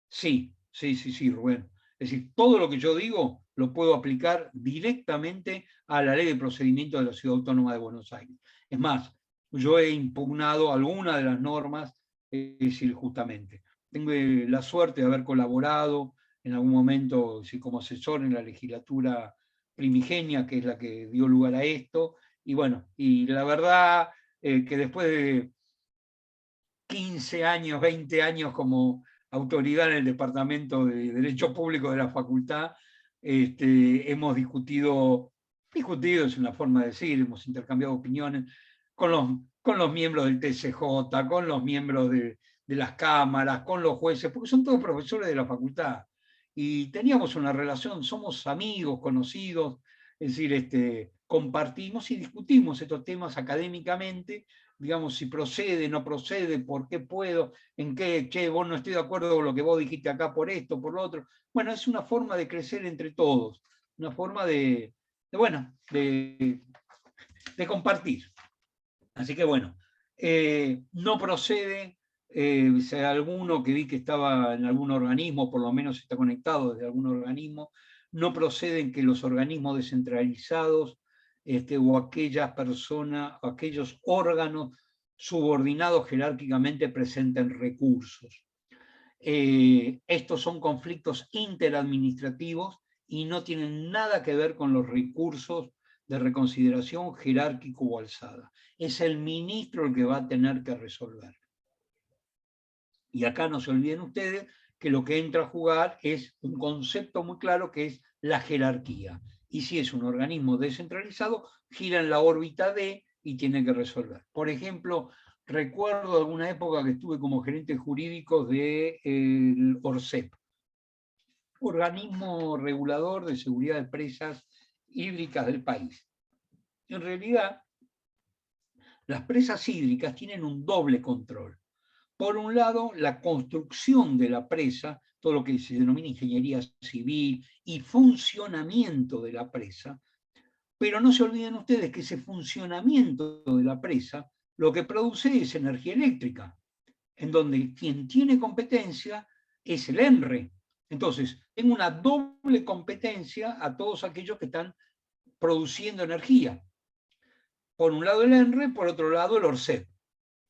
Sí, Rubén. Es decir, todo lo que yo digo lo puedo aplicar directamente a la Ley de Procedimiento de la Ciudad Autónoma de Buenos Aires. Es más, yo he impugnado algunas de las normas, es decir, justamente. Tengo la suerte de haber colaborado en algún momento como asesor en la legislatura primigenia, que es la que dio lugar a esto. Y bueno, y la verdad que después de 15 años, 20 años como autoridad en el Departamento de Derecho Público de la Facultad, hemos discutido es una forma de decir, hemos intercambiado opiniones con los miembros del TCJ, con los miembros de las cámaras, con los jueces, porque son todos profesores de la facultad. Y teníamos una relación, somos amigos, conocidos, es decir, compartimos y discutimos estos temas académicamente, digamos, si procede, no procede, por qué puedo, en qué, che, vos no estoy de acuerdo con lo que vos dijiste acá por esto, por lo otro. Bueno, es una forma de crecer entre todos, una forma de compartir. Así que bueno, no procede, si hay alguno que vi que estaba en algún organismo, por lo menos está conectado desde algún organismo, no proceden que los organismos descentralizados o aquellas personas, aquellos órganos subordinados jerárquicamente presenten recursos. Estos son conflictos interadministrativos y no tienen nada que ver con los recursos de reconsideración jerárquico o alzada. Es el ministro el que va a tener que resolver. Y acá no se olviden ustedes que lo que entra a jugar es un concepto muy claro que es la jerarquía. Y si es un organismo descentralizado, gira en la órbita D y tiene que resolver. Por ejemplo, recuerdo alguna época que estuve como gerente jurídico del ORCEP, organismo regulador de seguridad de presas hídricas del país. En realidad, las presas hídricas tienen un doble control. Por un lado, la construcción de la presa, todo lo que se denomina ingeniería civil y funcionamiento de la presa, pero no se olviden ustedes que ese funcionamiento de la presa lo que produce es energía eléctrica, en donde quien tiene competencia es el ENRE. Entonces, tengo una doble competencia a todos aquellos que están produciendo energía. Por un lado el ENRE, por otro lado el ORCEP.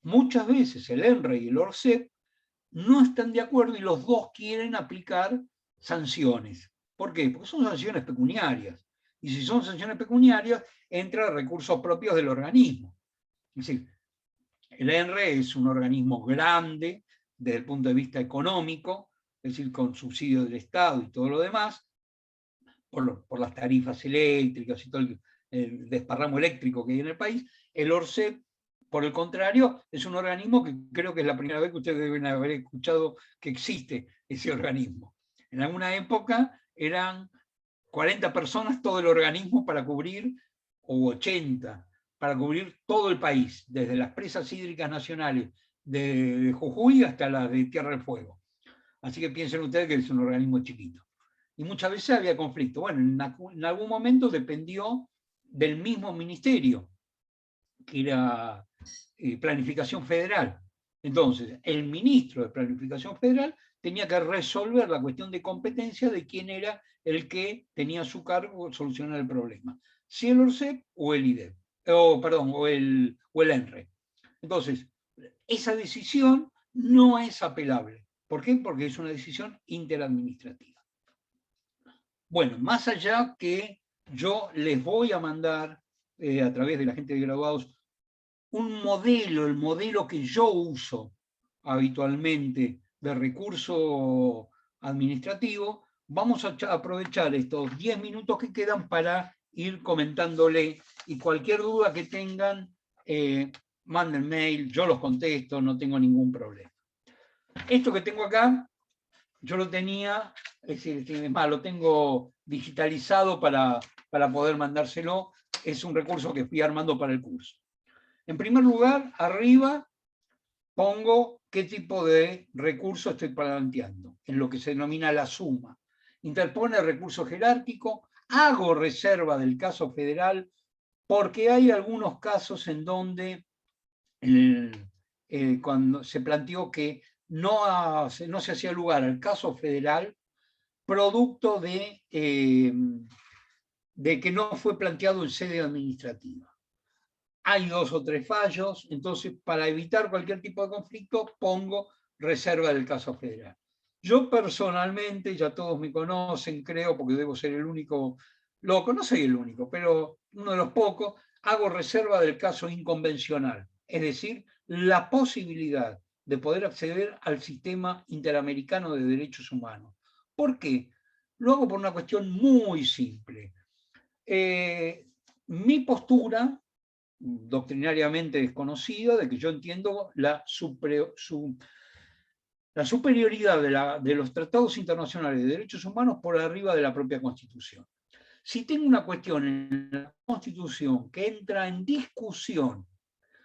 Muchas veces el ENRE y el ORCEP no están de acuerdo y los dos quieren aplicar sanciones. ¿Por qué? Porque son sanciones pecuniarias. Y si son sanciones pecuniarias, entran recursos propios del organismo. Es decir, el ENRE es un organismo grande desde el punto de vista económico, es decir, con subsidio del Estado y todo lo demás, por las tarifas eléctricas y todo el desparramo eléctrico que hay en el país. El ORCEP, por el contrario, es un organismo que creo que es la primera vez que ustedes deben haber escuchado que existe ese organismo. En alguna época eran 40 personas todo el organismo para cubrir, o 80, para cubrir todo el país, desde las presas hídricas nacionales de Jujuy hasta las de Tierra del Fuego. Así que piensen ustedes que es un organismo chiquito. Y muchas veces había conflicto. Bueno, en algún momento dependió del mismo ministerio, que era Planificación Federal. Entonces, el ministro de Planificación Federal tenía que resolver la cuestión de competencia de quién era el que tenía a su cargo solucionar el problema. Si el ORCEP o el IDEP, o el ENRE. Entonces, esa decisión no es apelable. ¿Por qué? Porque es una decisión interadministrativa. Bueno, más allá que yo les voy a mandar a través de la gente de graduados un modelo, el modelo que yo uso habitualmente de recurso administrativo, vamos a aprovechar estos 10 minutos que quedan para ir comentándole, y cualquier duda que tengan, manden mail, yo los contesto, no tengo ningún problema. Esto que tengo acá, yo lo tenía, es decir, lo tengo digitalizado para poder mandárselo, es un recurso que fui armando para el curso. En primer lugar, arriba pongo qué tipo de recurso estoy planteando, en lo que se denomina la suma. Interpone recurso jerárquico, hago reserva del caso federal, porque hay algunos casos en donde cuando se planteó que no se hacía lugar al caso federal, producto de que no fue planteado en sede administrativa. Hay 2 o 3 fallos, entonces para evitar cualquier tipo de conflicto pongo reserva del caso federal. Yo personalmente, ya todos me conocen, creo, porque debo ser el único loco, no soy el único, pero uno de los pocos, hago reserva del caso inconvencional, es decir, la posibilidad de poder acceder al sistema interamericano de derechos humanos. ¿Por qué? Lo hago por una cuestión muy simple. Mi postura doctrinariamente desconocida, de que yo entiendo la superioridad de los tratados internacionales de derechos humanos por arriba de la propia Constitución. Si tengo una cuestión en la Constitución que entra en discusión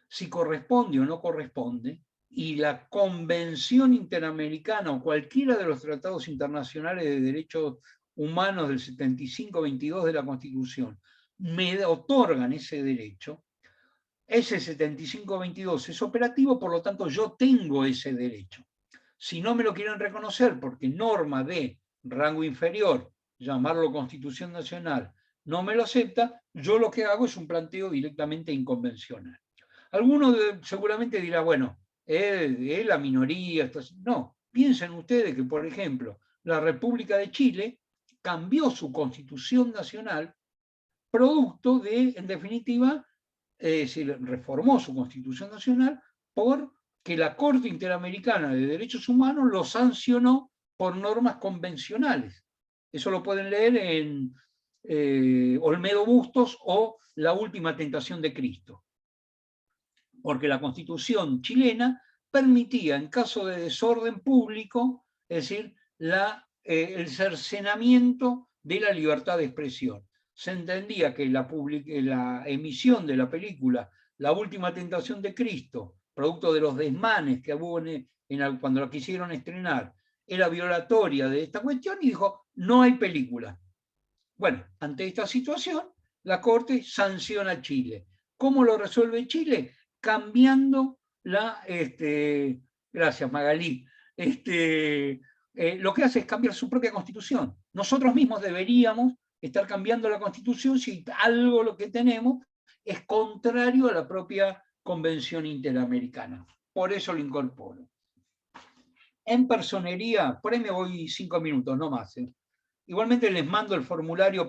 si corresponde o no corresponde, y la Convención Interamericana o cualquiera de los tratados internacionales de derechos humanos del 75-22 de la Constitución me otorgan ese derecho, ese 75-22 es operativo, por lo tanto yo tengo ese derecho. Si no me lo quieren reconocer porque norma de rango inferior, llamarlo Constitución Nacional, no me lo acepta, yo lo que hago es un planteo directamente inconvencional. Alguno seguramente dirá, bueno, es la minoría. No, piensen ustedes que, por ejemplo, la República de Chile cambió su Constitución Nacional producto de, en definitiva, es decir, reformó su Constitución Nacional porque la Corte Interamericana de Derechos Humanos lo sancionó por normas convencionales. Eso lo pueden leer en Olmedo Bustos o La Última Tentación de Cristo. Porque la Constitución chilena permitía, en caso de desorden público, es decir, el cercenamiento de la libertad de expresión. Se entendía que la emisión de la película La Última Tentación de Cristo, producto de los desmanes que hubo cuando la quisieron estrenar, era violatoria de esta cuestión, y dijo, no hay película. Bueno, ante esta situación, la Corte sanciona a Chile. ¿Cómo lo resuelve Chile? Cambiando gracias Magalí, lo que hace es cambiar su propia Constitución. Nosotros mismos deberíamos estar cambiando la Constitución si algo lo que tenemos es contrario a la propia Convención Interamericana. Por eso lo incorporo. En personería, por ahí me voy 5 minutos, no más. Igualmente les mando el formulario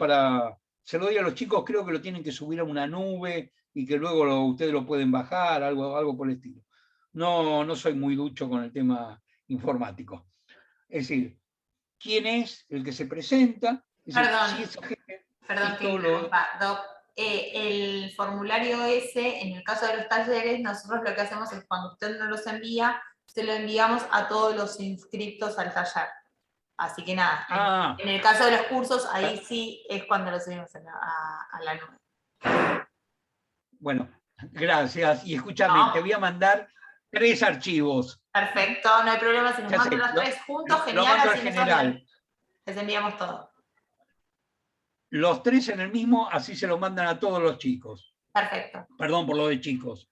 se lo doy a los chicos, creo que lo tienen que subir a una nube y que luego ustedes lo pueden bajar, algo por el estilo. No soy muy ducho con el tema informático. Es decir, ¿quién es el que se presenta? Perdón que interrumpa, Doc. El formulario ese, en el caso de los talleres, nosotros lo que hacemos es cuando usted nos los envía, se lo enviamos a todos los inscriptos al taller. Así que nada, Ah, en el caso de los cursos, ahí sí es cuando lo subimos a la nube. bueno, gracias. Y escúchame, te No, voy a mandar 3 archivos. perfecto, no hay problema, si nos Ya mandan sé, los 3 juntos, lo genial, mando al así nosotros general. les enviamos todo. Los 3 en el mismo, así se lo mandan a todos los chicos. Perfecto. Perdón por lo de chicos.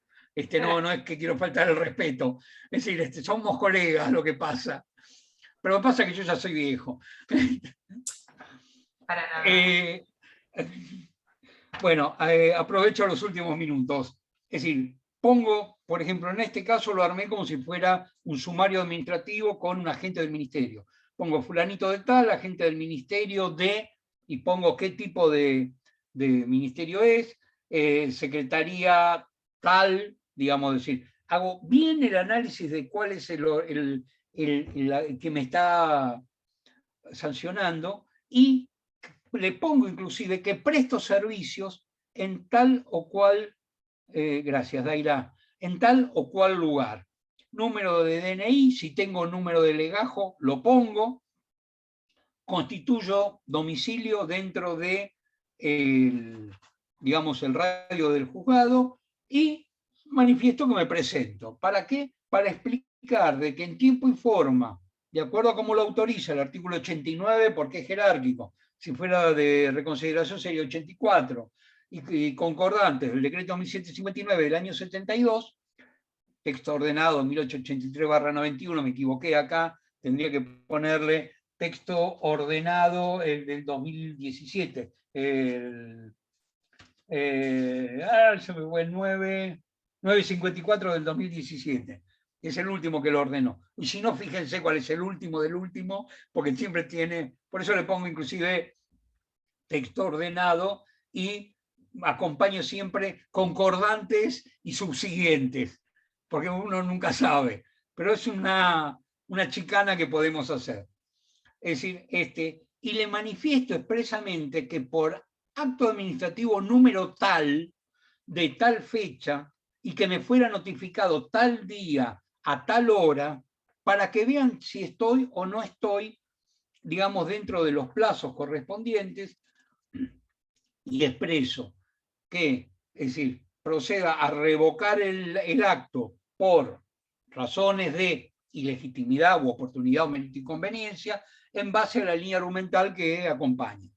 No es que quiero faltar el respeto. Es decir, somos colegas, lo que pasa. Pero lo que pasa es que yo ya soy viejo. Para nada. Bueno, aprovecho los últimos minutos. Es decir, pongo, por ejemplo, en este caso lo armé como si fuera un sumario administrativo con un agente del ministerio. Pongo fulanito de tal, agente del ministerio de, y pongo qué tipo de ministerio es, secretaría tal, digamos, decir, hago bien el análisis de cuál es el que me está sancionando y le pongo inclusive que presto servicios en tal o cual, gracias Daira, en tal o cual lugar. Número de DNI, si tengo número de legajo, lo pongo, constituyo domicilio dentro de digamos, el radio del juzgado y manifiesto que me presento. ¿Para qué? Para explicar de que en tiempo y forma, de acuerdo a cómo lo autoriza el artículo 89, porque es jerárquico, si fuera de reconsideración sería 84, y concordantes del decreto 1759 del año 72, texto ordenado 1883/91, me equivoqué acá, tendría que ponerle texto ordenado del 2017. Se me fue el 954 del 2017. Es el último que lo ordenó. Y si no, fíjense cuál es el último del último, porque siempre tiene, por eso le pongo inclusive texto ordenado y acompaño siempre concordantes y subsiguientes, porque uno nunca sabe, pero es una chicana que podemos hacer. Es decir, y le manifiesto expresamente que por acto administrativo número tal, de tal fecha, y que me fuera notificado tal día, a tal hora, para que vean si estoy o no estoy, digamos, dentro de los plazos correspondientes, y expreso que, es decir, proceda a revocar el acto por razones de ilegitimidad u oportunidad o mérito y conveniencia, en base a la línea argumental que acompaña.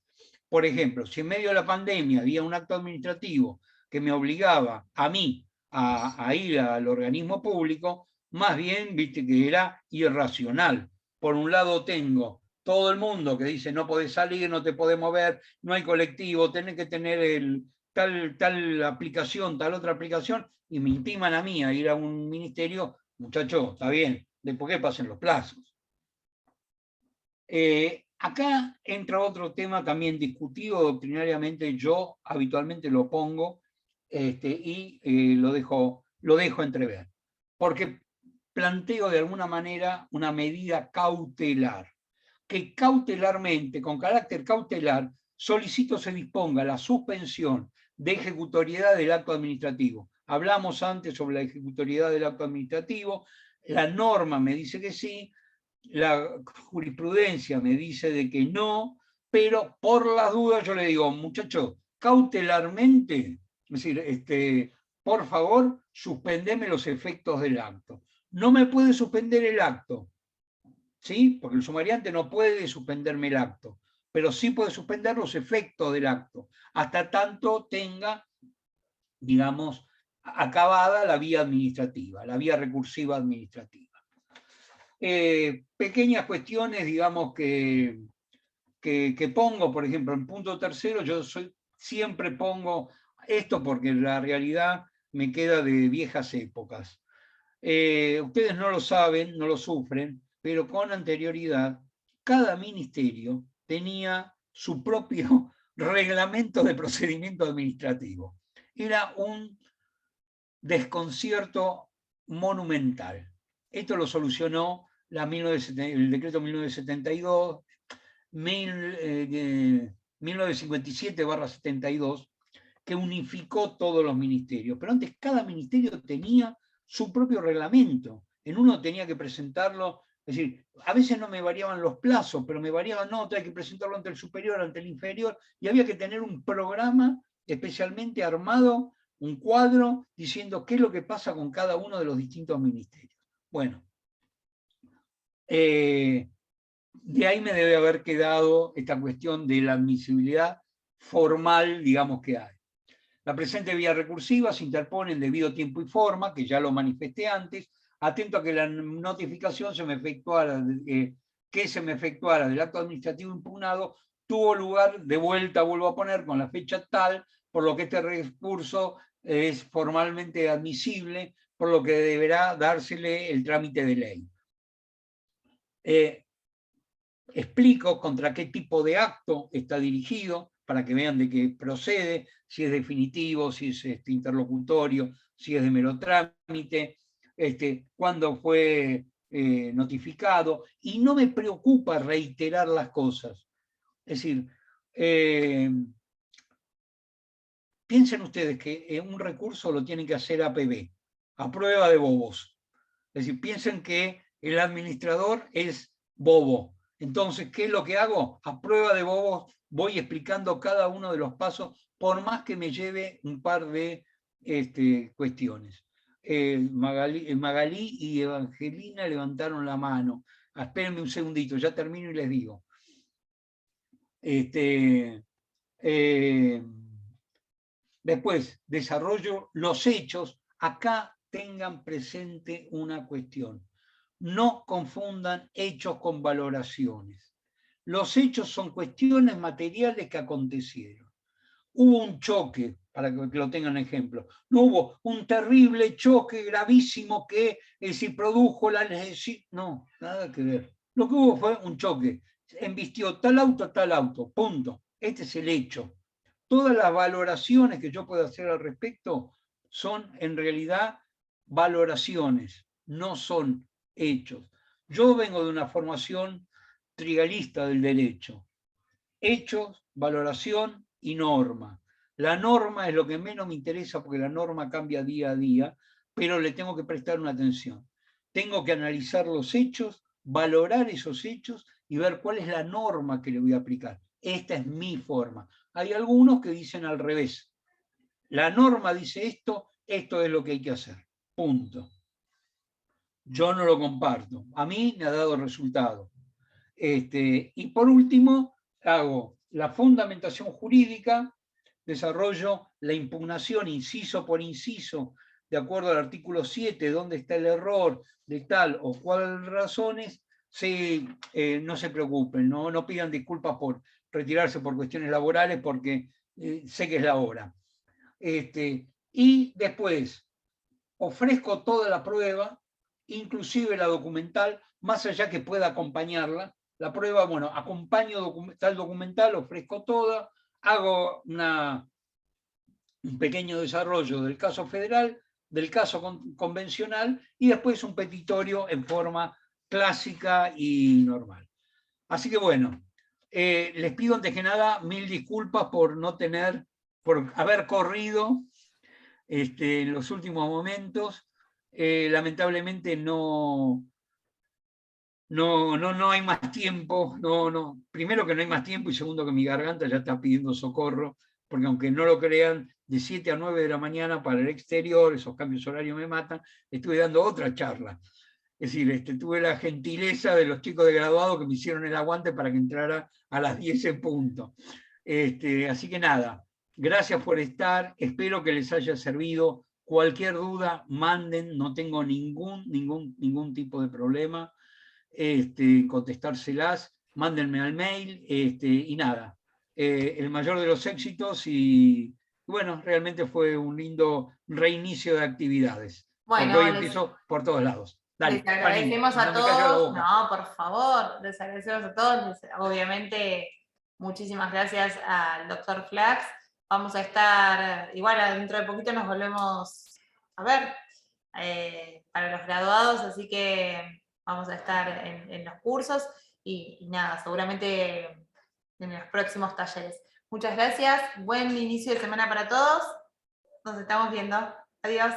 Por ejemplo, si en medio de la pandemia había un acto administrativo que me obligaba a mí a ir al organismo público, más bien, viste, que era irracional. Por un lado tengo todo el mundo que dice no podés salir, no te podés mover, no hay colectivo, tenés que tener tal aplicación, tal otra aplicación, y me intiman a mí a ir a un ministerio, muchacho, está bien, después que pasen los plazos. Acá entra otro tema también discutido doctrinariamente, yo habitualmente lo pongo y lo dejo entrever, porque planteo de alguna manera una medida cautelar, que cautelarmente, con carácter cautelar, solicito se disponga la suspensión de ejecutoriedad del acto administrativo. Hablamos antes sobre la ejecutoriedad del acto administrativo, la norma me dice que sí, la jurisprudencia me dice de que no, pero por las dudas yo le digo, muchachos, cautelarmente, es decir, por favor, suspendeme los efectos del acto. No me puede suspender el acto, ¿sí? Porque el sumariante no puede suspenderme el acto, pero sí puede suspender los efectos del acto, hasta tanto tenga, digamos, acabada la vía administrativa, la vía recursiva administrativa. Pequeñas cuestiones, digamos, que pongo, por ejemplo, en punto tercero, siempre pongo esto porque la realidad me queda de viejas épocas. Ustedes no lo saben, no lo sufren, pero con anterioridad, cada ministerio tenía su propio reglamento de procedimiento administrativo. Era un desconcierto monumental. Esto lo solucionó el decreto 1972, 1957/72, que unificó todos los ministerios. Pero antes cada ministerio tenía su propio reglamento. En uno tenía que presentarlo Es decir, a veces no me variaban los plazos, pero me variaban, no, hay que presentarlo ante el superior, ante el inferior, y había que tener un programa especialmente armado, un cuadro, diciendo qué es lo que pasa con cada uno de los distintos ministerios. Bueno, de ahí me debe haber quedado esta cuestión de la admisibilidad formal, digamos, que hay. La presente vía recursiva se interpone en debido tiempo y forma, que ya lo manifesté antes, atento a que la notificación se me efectuara, que se me efectuara del acto administrativo impugnado, tuvo lugar, de vuelta vuelvo a poner, con la fecha tal, por lo que este recurso es formalmente admisible, por lo que deberá dársele el trámite de ley. Explico contra qué tipo de acto está dirigido, para que vean de qué procede, si es definitivo, si es interlocutorio, si es de mero trámite, cuándo fue notificado, y no me preocupa reiterar las cosas. Es decir, piensen ustedes que un recurso lo tienen que hacer APB, a prueba de bobos. Es decir, piensen que el administrador es bobo. Entonces, ¿qué es lo que hago? A prueba de bobos voy explicando cada uno de los pasos, por más que me lleve un par de cuestiones. Magalí y Evangelina levantaron la mano. Espérenme un segundito, ya termino y les digo. Después, desarrollo los hechos. Acá tengan presente una cuestión. No confundan hechos con valoraciones. Los hechos son cuestiones materiales que acontecieron. Hubo un choque, para que lo tengan ejemplo. No hubo un terrible choque gravísimo que si produjo la necesidad. No, nada que ver. Lo que hubo fue un choque. Embistió tal auto, punto. Este es el hecho. Todas las valoraciones que yo pueda hacer al respecto son en realidad valoraciones, no son hechos. Yo vengo de una formación trigalista del derecho. Hechos, valoración y norma. La norma es lo que menos me interesa porque la norma cambia día a día, pero le tengo que prestar una atención. Tengo que analizar los hechos, valorar esos hechos y ver cuál es la norma que le voy a aplicar. Esta es mi forma. Hay algunos que dicen al revés. La norma dice esto, esto es lo que hay que hacer. Punto. Yo no lo comparto. A mí me ha dado resultado. Y por último, hago la fundamentación jurídica, desarrollo la impugnación inciso por inciso, de acuerdo al artículo 7, donde está el error de tal o cual razones, no se preocupen, no pidan disculpas por retirarse por cuestiones laborales, porque sé que es la hora. Y después ofrezco toda la prueba, inclusive la documental, más allá que pueda acompañarla. La prueba, bueno, acompaño tal documental, ofrezco toda, hago un pequeño desarrollo del caso federal, del caso convencional y después un petitorio en forma clásica y normal. Así que bueno, les pido antes que nada 1000 disculpas por por haber corrido en los últimos momentos. Lamentablemente no hay más tiempo. Primero que no hay más tiempo y segundo que mi garganta ya está pidiendo socorro, porque aunque no lo crean, de 7 a 9 de la mañana para el exterior, esos cambios horarios me matan, estuve dando otra charla. Es decir, tuve la gentileza de los chicos de graduado que me hicieron el aguante para que entrara a las 10 en punto. Así que nada, gracias por estar, espero que les haya servido. Cualquier duda, manden, no tengo ningún tipo de problema, contestárselas, mándenme al mail, y nada, el mayor de los éxitos y bueno, realmente fue un lindo reinicio de actividades, bueno, porque hoy empiezo por todos lados. Dale, les agradecemos Fanny, a todos, no, por favor, les agradecemos a todos, obviamente muchísimas gracias al doctor Flax. Vamos a estar, igual dentro de poquito nos volvemos a ver para los graduados, así que vamos a estar en los cursos y nada, seguramente en los próximos talleres. Muchas gracias, buen inicio de semana para todos, nos estamos viendo, adiós.